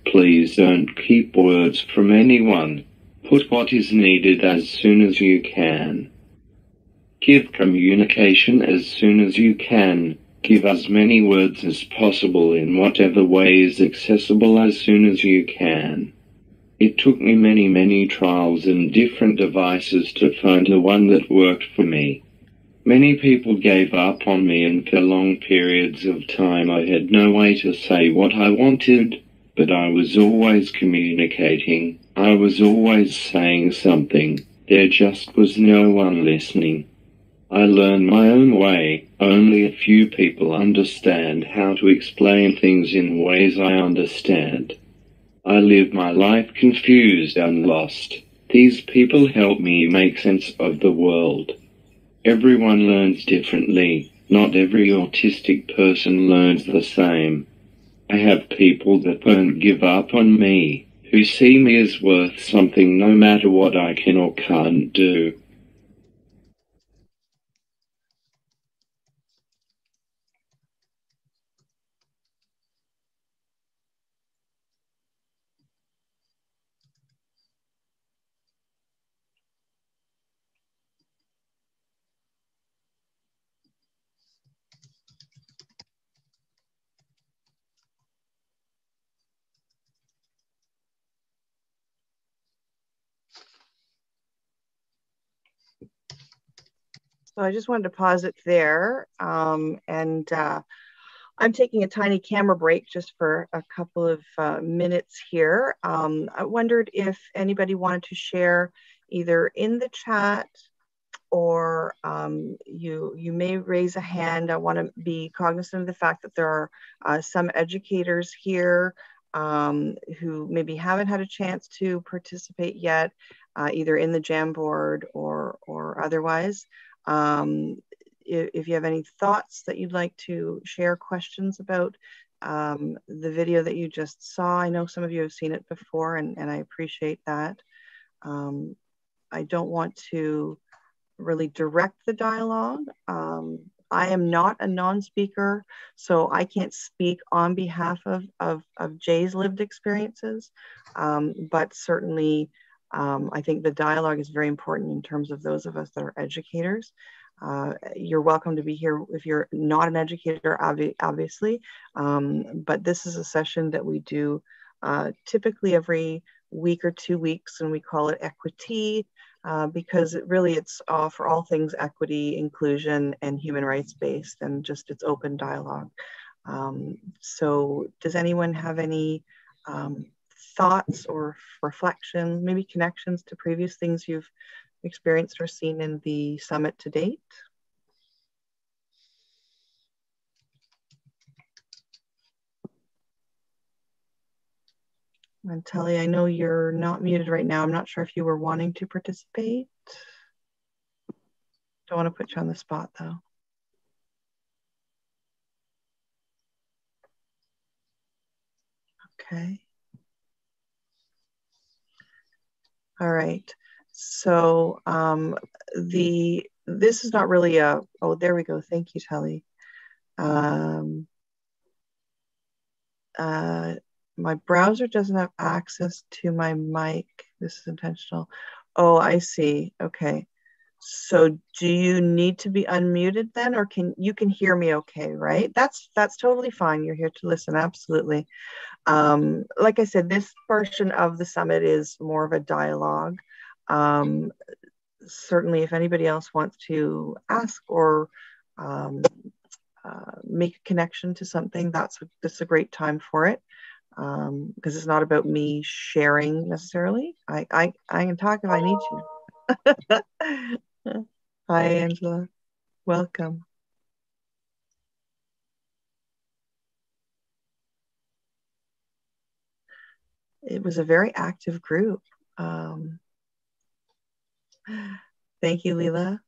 Please don't keep words from anyone. Put what is needed as soon as you can. Give communication as soon as you can. Give as many words as possible in whatever way is accessible as soon as you can. It took me many trials and different devices to find the one that worked for me. Many people gave up on me, and for long periods of time I had no way to say what I wanted, but I was always communicating. I was always saying something. There just was no one listening. I learned my own way. Only a few people understand how to explain things in ways I understand. I live my life confused and lost. These people help me make sense of the world. Everyone learns differently. Not every autistic person learns the same. I have people that won't give up on me, who see me as worth something no matter what I can or can't do. So I just wanted to pause it there. I'm taking a tiny camera break just for a couple of minutes here. I wondered if anybody wanted to share either in the chat or you may raise a hand. I want to be cognizant of the fact that there are some educators here who maybe haven't had a chance to participate yet, either in the Jamboard or otherwise. If you have any thoughts that you'd like to share, questions about the video that you just saw. I know some of you have seen it before, and I appreciate that. I don't want to really direct the dialogue. I am not a non-speaker, so I can't speak on behalf of Jay's lived experiences, but certainly I think the dialogue is very important in terms of those of us that are educators. You're welcome to be here if you're not an educator, obviously, but this is a session that we do typically every week or 2 weeks, and we call it equity because it's for all things equity, inclusion, and human rights based, and just it's open dialogue. So does anyone have any thoughts or reflections, maybe connections to previous things you've experienced or seen in the summit to date? And Telly, I know you're not muted right now. I'm not sure if you were wanting to participate. Don't want to put you on the spot though. Okay. All right. So this is not really a, oh, there we go. Thank you, Telly. My browser doesn't have access to my mic. This is intentional. Oh, I see. Okay. So do you need to be unmuted then, or you can hear me okay, right? That's totally fine. You're here to listen. Absolutely. Like I said, this portion of the summit is more of a dialogue. Certainly, if anybody else wants to ask or make a connection to something, that's a great time for it, because it's not about me sharing necessarily. I can talk if I need to. Hi, Angela. Welcome. It was a very active group. Thank you, Leela.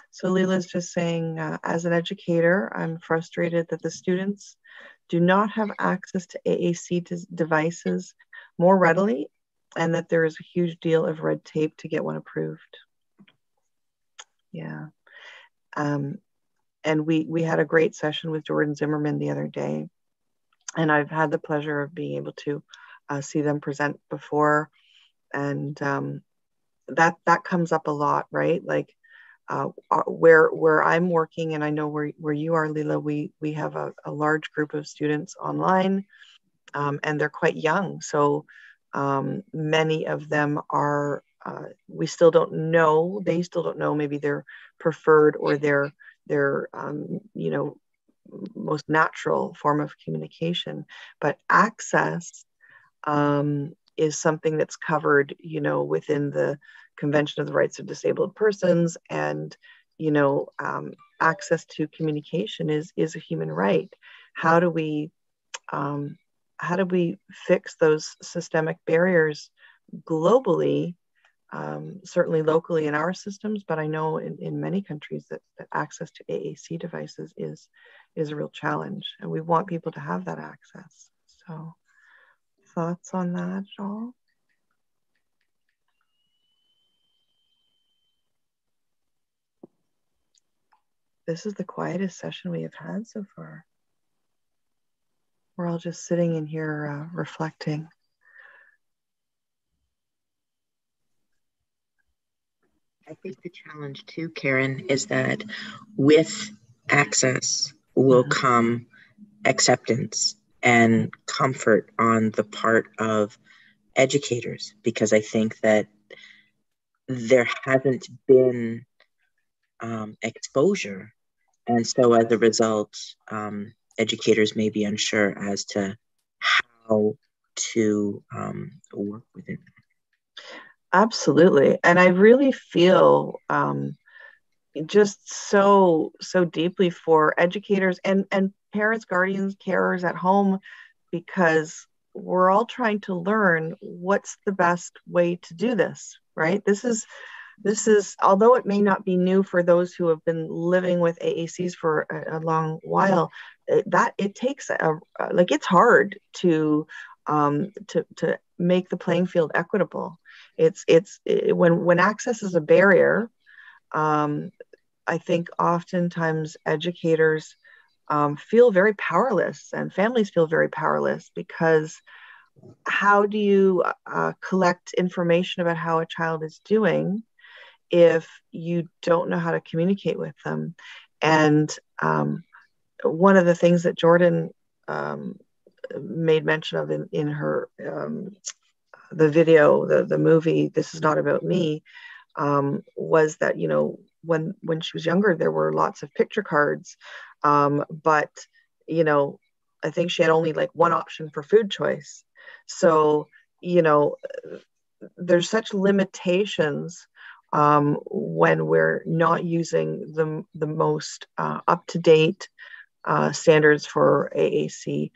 So Leela's just saying, as an educator, I'm frustrated that the students do not have access to AAC devices more readily, and that there is a huge deal of red tape to get one approved. Yeah. And we had a great session with Jordan Zimmerman the other day, and I've had the pleasure of being able to see them present before, and that comes up a lot, right? Like where I'm working, and I know where you are, Leela, we have a large group of students online, and they're quite young. So many of them are, we still don't know, they still don't know maybe their preferred or their most natural form of communication. But access is something that's covered, within the Convention of the Rights of Disabled Persons, and access to communication is a human right. How do we fix those systemic barriers globally? Certainly locally in our systems, but I know in many countries that access to AAC devices is a real challenge, and we want people to have that access. So, thoughts on that at all? This is the quietest session we have had so far. We're all just sitting in here reflecting. I think the challenge too, Karen, is that with access will come acceptance and comfort on the part of educators, because I think that there hasn't been exposure. And so as a result, educators may be unsure as to how to work with it. Absolutely. And I really feel just so deeply for educators and parents, guardians, carers at home, because we're all trying to learn what's the best way to do this, right? This is, although it may not be new for those who have been living with AACs for a long while, that it takes it's hard to make the playing field equitable. When access is a barrier, I think oftentimes educators feel very powerless, and families feel very powerless, because how do you collect information about how a child is doing if you don't know how to communicate with them? And one of the things that Jordan made mention of in her the video, the movie This Is Not About Me, was that when she was younger there were lots of picture cards, but I think she had only like one option for food choice. So there's such limitations when we're not using the most up-to-date standards for AAC.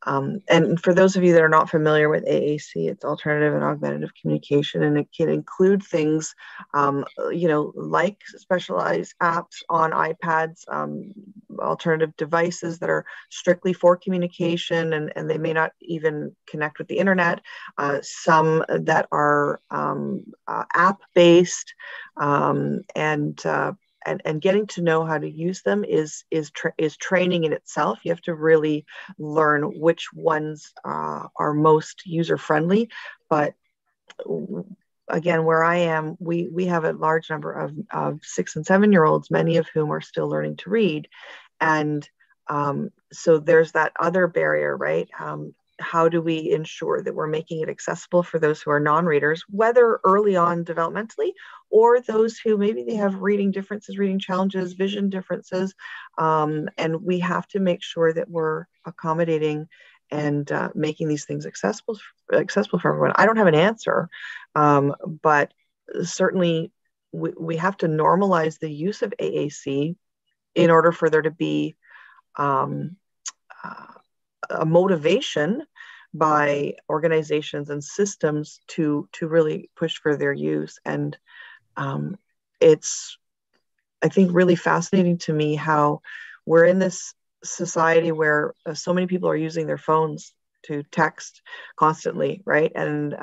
And for those of you that are not familiar with AAC, it's alternative and augmentative communication, and it can include things, like specialized apps on iPads, alternative devices that are strictly for communication, and they may not even connect with the internet. Some that are app-based, and getting to know how to use them is training in itself. You have to really learn which ones are most user-friendly. But again, where I am, we have a large number of 6 and 7-year-olds, many of whom are still learning to read. And so there's that other barrier, right? How do we ensure that we're making it accessible for those who are non-readers, whether early on developmentally, or those who maybe they have reading differences, reading challenges, vision differences, and we have to make sure that we're accommodating and making these things accessible for everyone. I don't have an answer, but certainly we have to normalize the use of AAC in order for there to be a motivation by organizations and systems to really push for their use. And it's, I think, really fascinating to me how we're in this society where so many people are using their phones to text constantly, right? And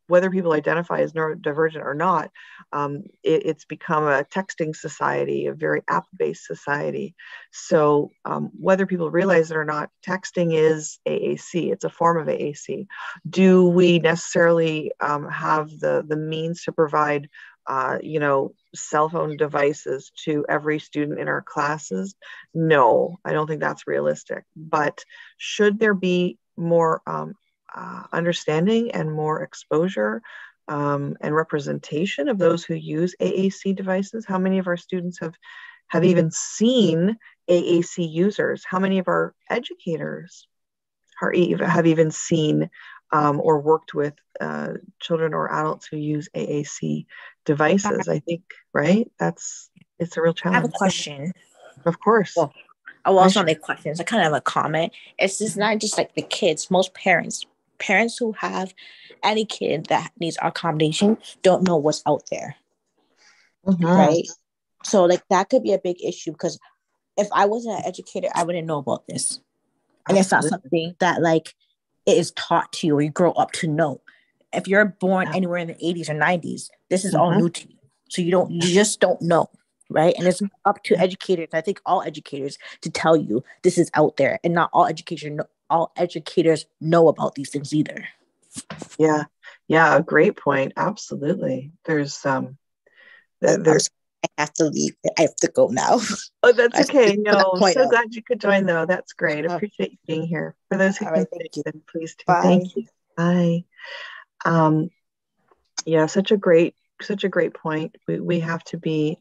whether people identify as neurodivergent or not, it's become a texting society, a very app-based society. So whether people realize it or not, texting is AAC. It's a form of AAC. Do we necessarily have the means to provide cell phone devices to every student in our classes? No, I don't think that's realistic. But should there be more understanding and more exposure and representation of those who use AAC devices? How many of our students have even seen AAC users? How many of our educators have even seen or worked with children or adults who use AAC devices? I think, right? It's a real challenge. I have a question. Of course. Well, I also want a question. It's kind of a comment. It's just not just like the kids. Most parents who have any kid that needs accommodation don't know what's out there. Mm-hmm. Right? So like that could be a big issue, because if I wasn't an educator, I wouldn't know about this. And Absolutely. It's not something that like it is taught to you or you grow up to know. If you're born anywhere in the 80s or 90s, this is all new to you. So you just don't know, right? And it's up to educators, I think all educators, to tell you this is out there, and not all educators know about these things either. Yeah, a great point. Absolutely. There's I have to leave. I have to go now. Oh, that's okay. No, so glad you could join, though. That's great. Appreciate you being here. For those who can stay, then please do. Thank you. Bye. Yeah, such a great point. We have to be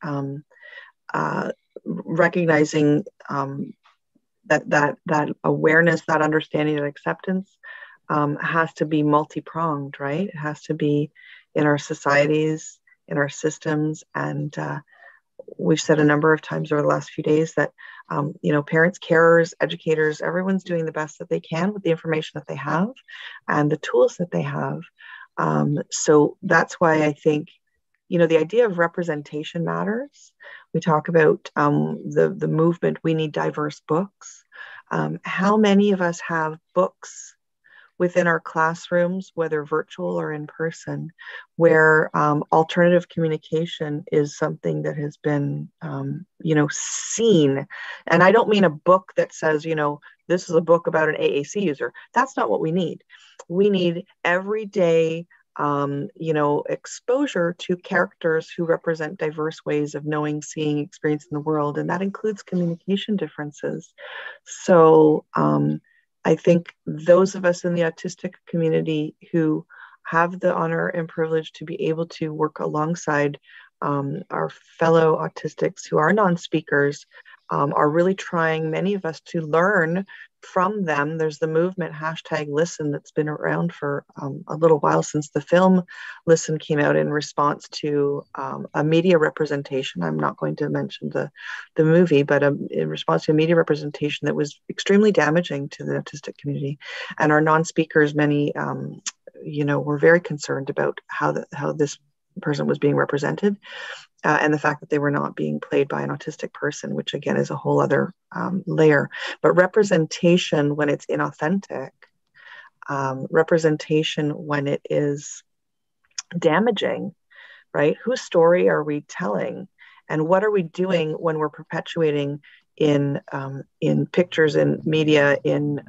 recognizing that awareness, that understanding, that acceptance has to be multi-pronged, right? It has to be in our societies, in our systems, and we've said a number of times over the last few days that parents, carers, educators, everyone's doing the best that they can with the information that they have and the tools that they have. So that's why I think the idea of representation matters. We talk about the movement, we need diverse books. How many of us have books within our classrooms, whether virtual or in person, where alternative communication is something that has been, seen? And I don't mean a book that says, this is a book about an AAC user. That's not what we need. We need everyday, exposure to characters who represent diverse ways of knowing, seeing, experiencing the world. And that includes communication differences. So, I think those of us in the autistic community who have the honor and privilege to be able to work alongside our fellow autistics who are non-speakers are really trying, many of us, to learn from them. There's the movement #Listen that's been around for a little while, since the film Listen came out, in response to a media representation. I'm not going to mention the movie, but in response to a media representation that was extremely damaging to the autistic community. And our non-speakers, many, were very concerned about how this person was being represented. And the fact that they were not being played by an autistic person, which again is a whole other layer. But representation when it's inauthentic, representation when it is damaging, right? Whose story are we telling? And what are we doing when we're perpetuating in pictures, in media, in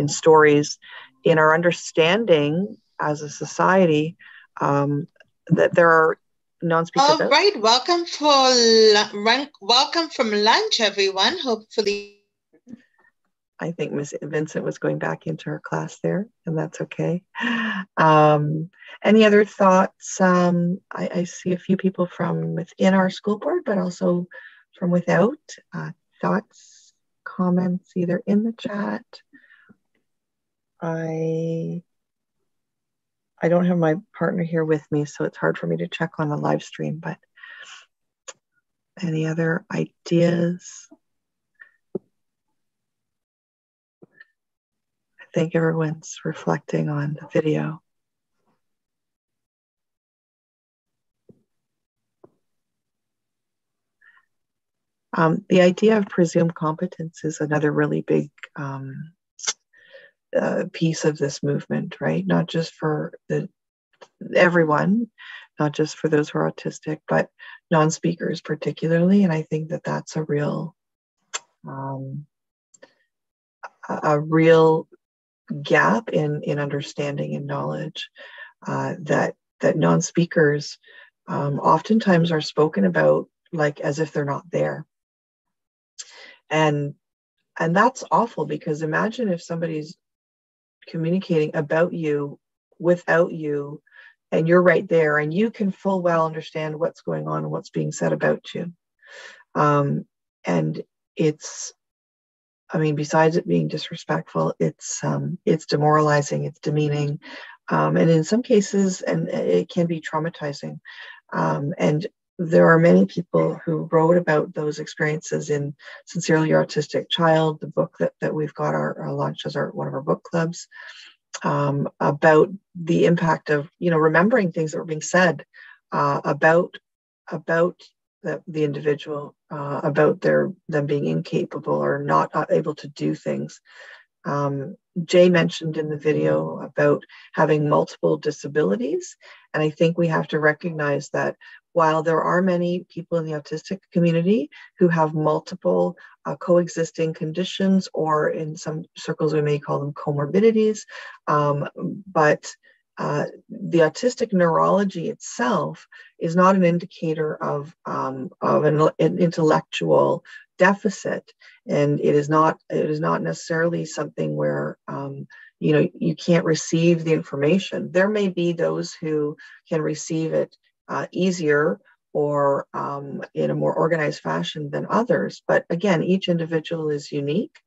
stories, in our understanding as a society that there are non-speakers. All right, welcome from lunch, everyone. Hopefully, I think Miss Vincent was going back into her class there, and that's okay. Any other thoughts? I see a few people from within our school board, but also from without. Thoughts, comments, either in the chat. I don't have my partner here with me, so it's hard for me to check on the live stream, but any other ideas? I think everyone's reflecting on the video. The idea of presumed competence is another really big piece of this movement, right? Not just for everyone, not just for those who are autistic, but non-speakers particularly. And I think that that's a real gap in understanding and knowledge that non-speakers oftentimes are spoken about like as if they're not there. And that's awful, because imagine if somebody's communicating about you without you, and you're right there, and you can full well understand what's going on and what's being said about you. And it's, I mean, besides it being disrespectful, it's demoralizing, it's demeaning, and in some cases, and it can be traumatizing. And there are many people who wrote about those experiences in Sincerely Your Autistic Child, the book that we've got our launched as one of our book clubs, about the impact of, remembering things that were being said about the individual, about them being incapable or not able to do things. Jay mentioned in the video about having multiple disabilities, and I think we have to recognize that while there are many people in the autistic community who have multiple coexisting conditions, or in some circles we may call them comorbidities, but the autistic neurology itself is not an indicator of an intellectual deficit, and it is not necessarily something where you can't receive the information. There may be those who can receive it easier or in a more organized fashion than others, but again, each individual is unique,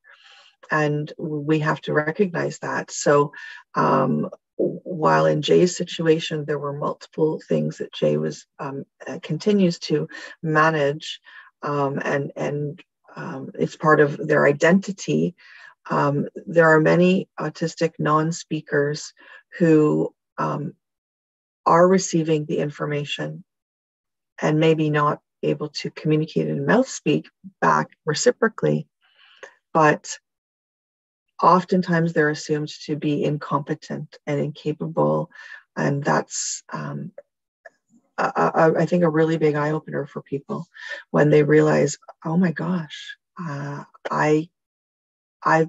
and we have to recognize that. So while in Jay's situation there were multiple things that Jay was continues to manage, and it's part of their identity, there are many autistic non-speakers who are receiving the information and maybe not able to communicate in mouth speak back reciprocally, but oftentimes they're assumed to be incompetent and incapable, and that's I think a really big eye-opener for people when they realize, oh my gosh, I've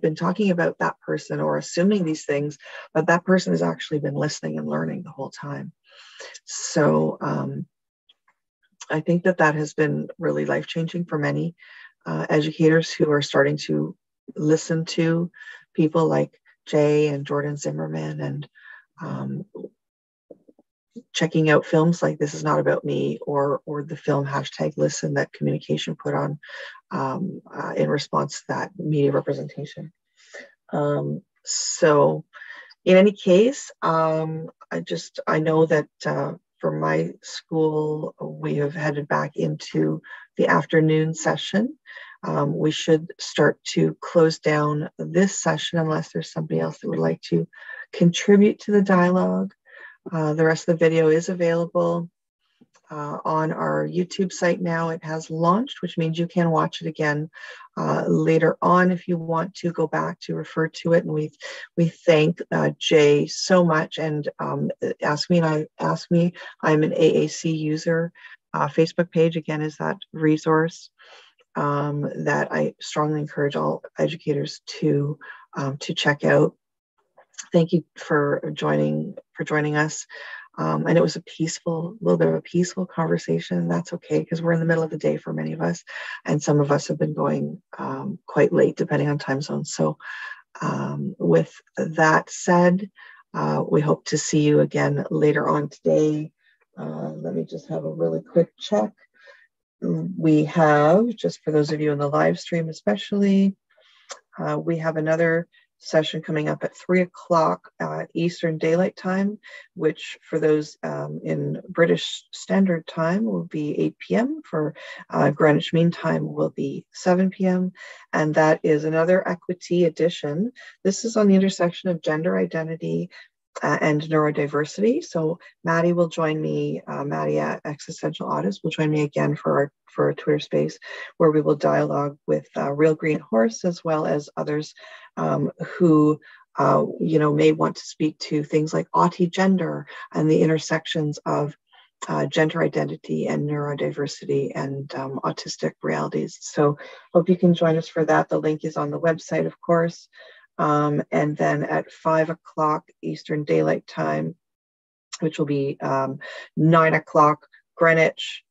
been talking about that person or assuming these things, but that person has actually been listening and learning the whole time. So I think that has been really life-changing for many educators who are starting to listen to people like Jay and Jordan Zimmerman, and checking out films like This Is Not About Me, or the film #Listen that Communication put on in response to that media representation. So in any case, I know that for my school, we have headed back into the afternoon session. We should start to close down this session unless there's somebody else that would like to contribute to the dialogue. The rest of the video is available on our YouTube site now. It has launched, which means you can watch it again later on if you want to go back to refer to it. And we thank Jay so much. And Ask Me, I'm an AAC user. Facebook page again is that resource that I strongly encourage all educators to check out. Thank you for joining us. And it was a little bit of a peaceful conversation. That's okay, because we're in the middle of the day for many of us, and some of us have been going quite late depending on time zones. So with that said, we hope to see you again later on today. Let me just have a really quick check. We have, just for those of you in the live stream especially, we have another session coming up at 3 o'clock Eastern Daylight Time, which for those in British Standard Time will be 8 p.m. For Greenwich Mean Time will be 7 p.m. And that is another equity edition. This is on the intersection of gender identity and neurodiversity. So Maddie will join me, Maddie at Existential Audits will join me again for a Twitter space where we will dialogue with Real Green Horse, as well as others who may want to speak to things like autigender and the intersections of gender identity and neurodiversity and autistic realities. So hope you can join us for that. The link is on the website, of course. And then at 5 o'clock Eastern Daylight Time, which will be 9 o'clock Greenwich,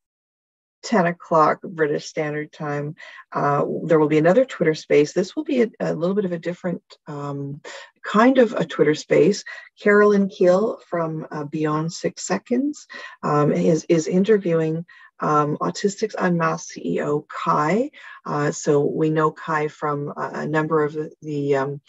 10 o'clock British Standard Time. There will be another Twitter space. This will be a little bit of a different kind of a Twitter space. Carolyn Keel from Beyond 6 Seconds is interviewing Autistics Unmasked CEO Kai. So we know Kai from a number of the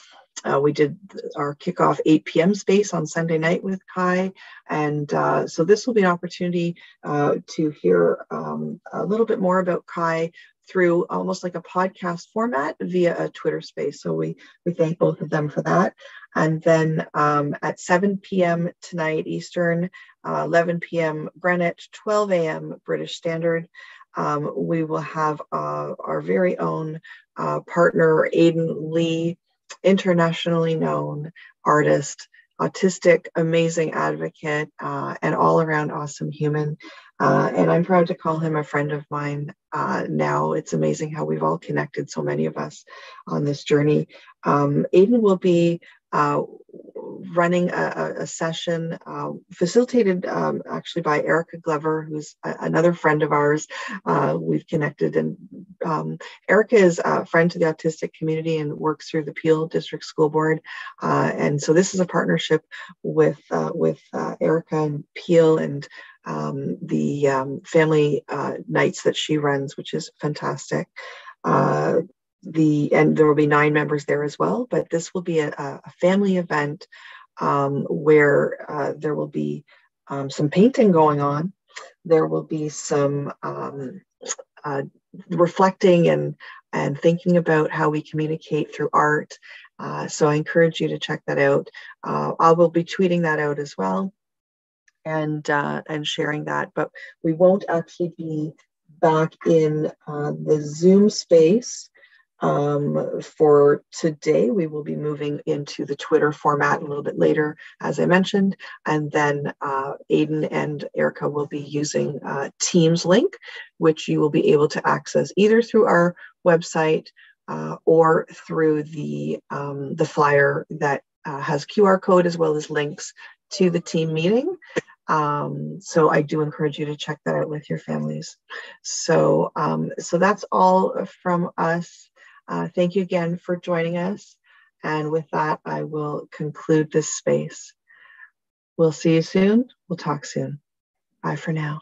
we did our kickoff 8 p.m. space on Sunday night with Kai. And so this will be an opportunity to hear a little bit more about Kai through almost like a podcast format via a Twitter space. So we thank both of them for that. And then at 7 p.m. tonight Eastern, 11 p.m. Greenwich, 12 a.m. British Standard, we will have our very own partner, Aidan Lee, internationally known artist, autistic, amazing advocate, and all around awesome human. And I'm proud to call him a friend of mine now. It's amazing how we've all connected, so many of us, on this journey. Aidan will be running a session facilitated actually by Erica Glover, who's another friend of ours. We've connected, and Erica is a friend to the autistic community and works through the Peel District School Board. And so this is a partnership with Erica and Peel and the family nights that she runs, which is fantastic. And there will be 9 members there as well, but this will be a family event where there will be some painting going on. There will be some reflecting and thinking about how we communicate through art. So I encourage you to check that out. I will be tweeting that out as well and sharing that, but we won't actually be back in the Zoom space for today. We will be moving into the Twitter format a little bit later, as I mentioned, and then Aidan and Erica will be using Teams link, which you will be able to access either through our website or through the flyer that has QR code as well as links to the team meeting. So I do encourage you to check that out with your families. So that's all from us. Thank you again for joining us. And with that, I will conclude this space. We'll see you soon. We'll talk soon. Bye for now.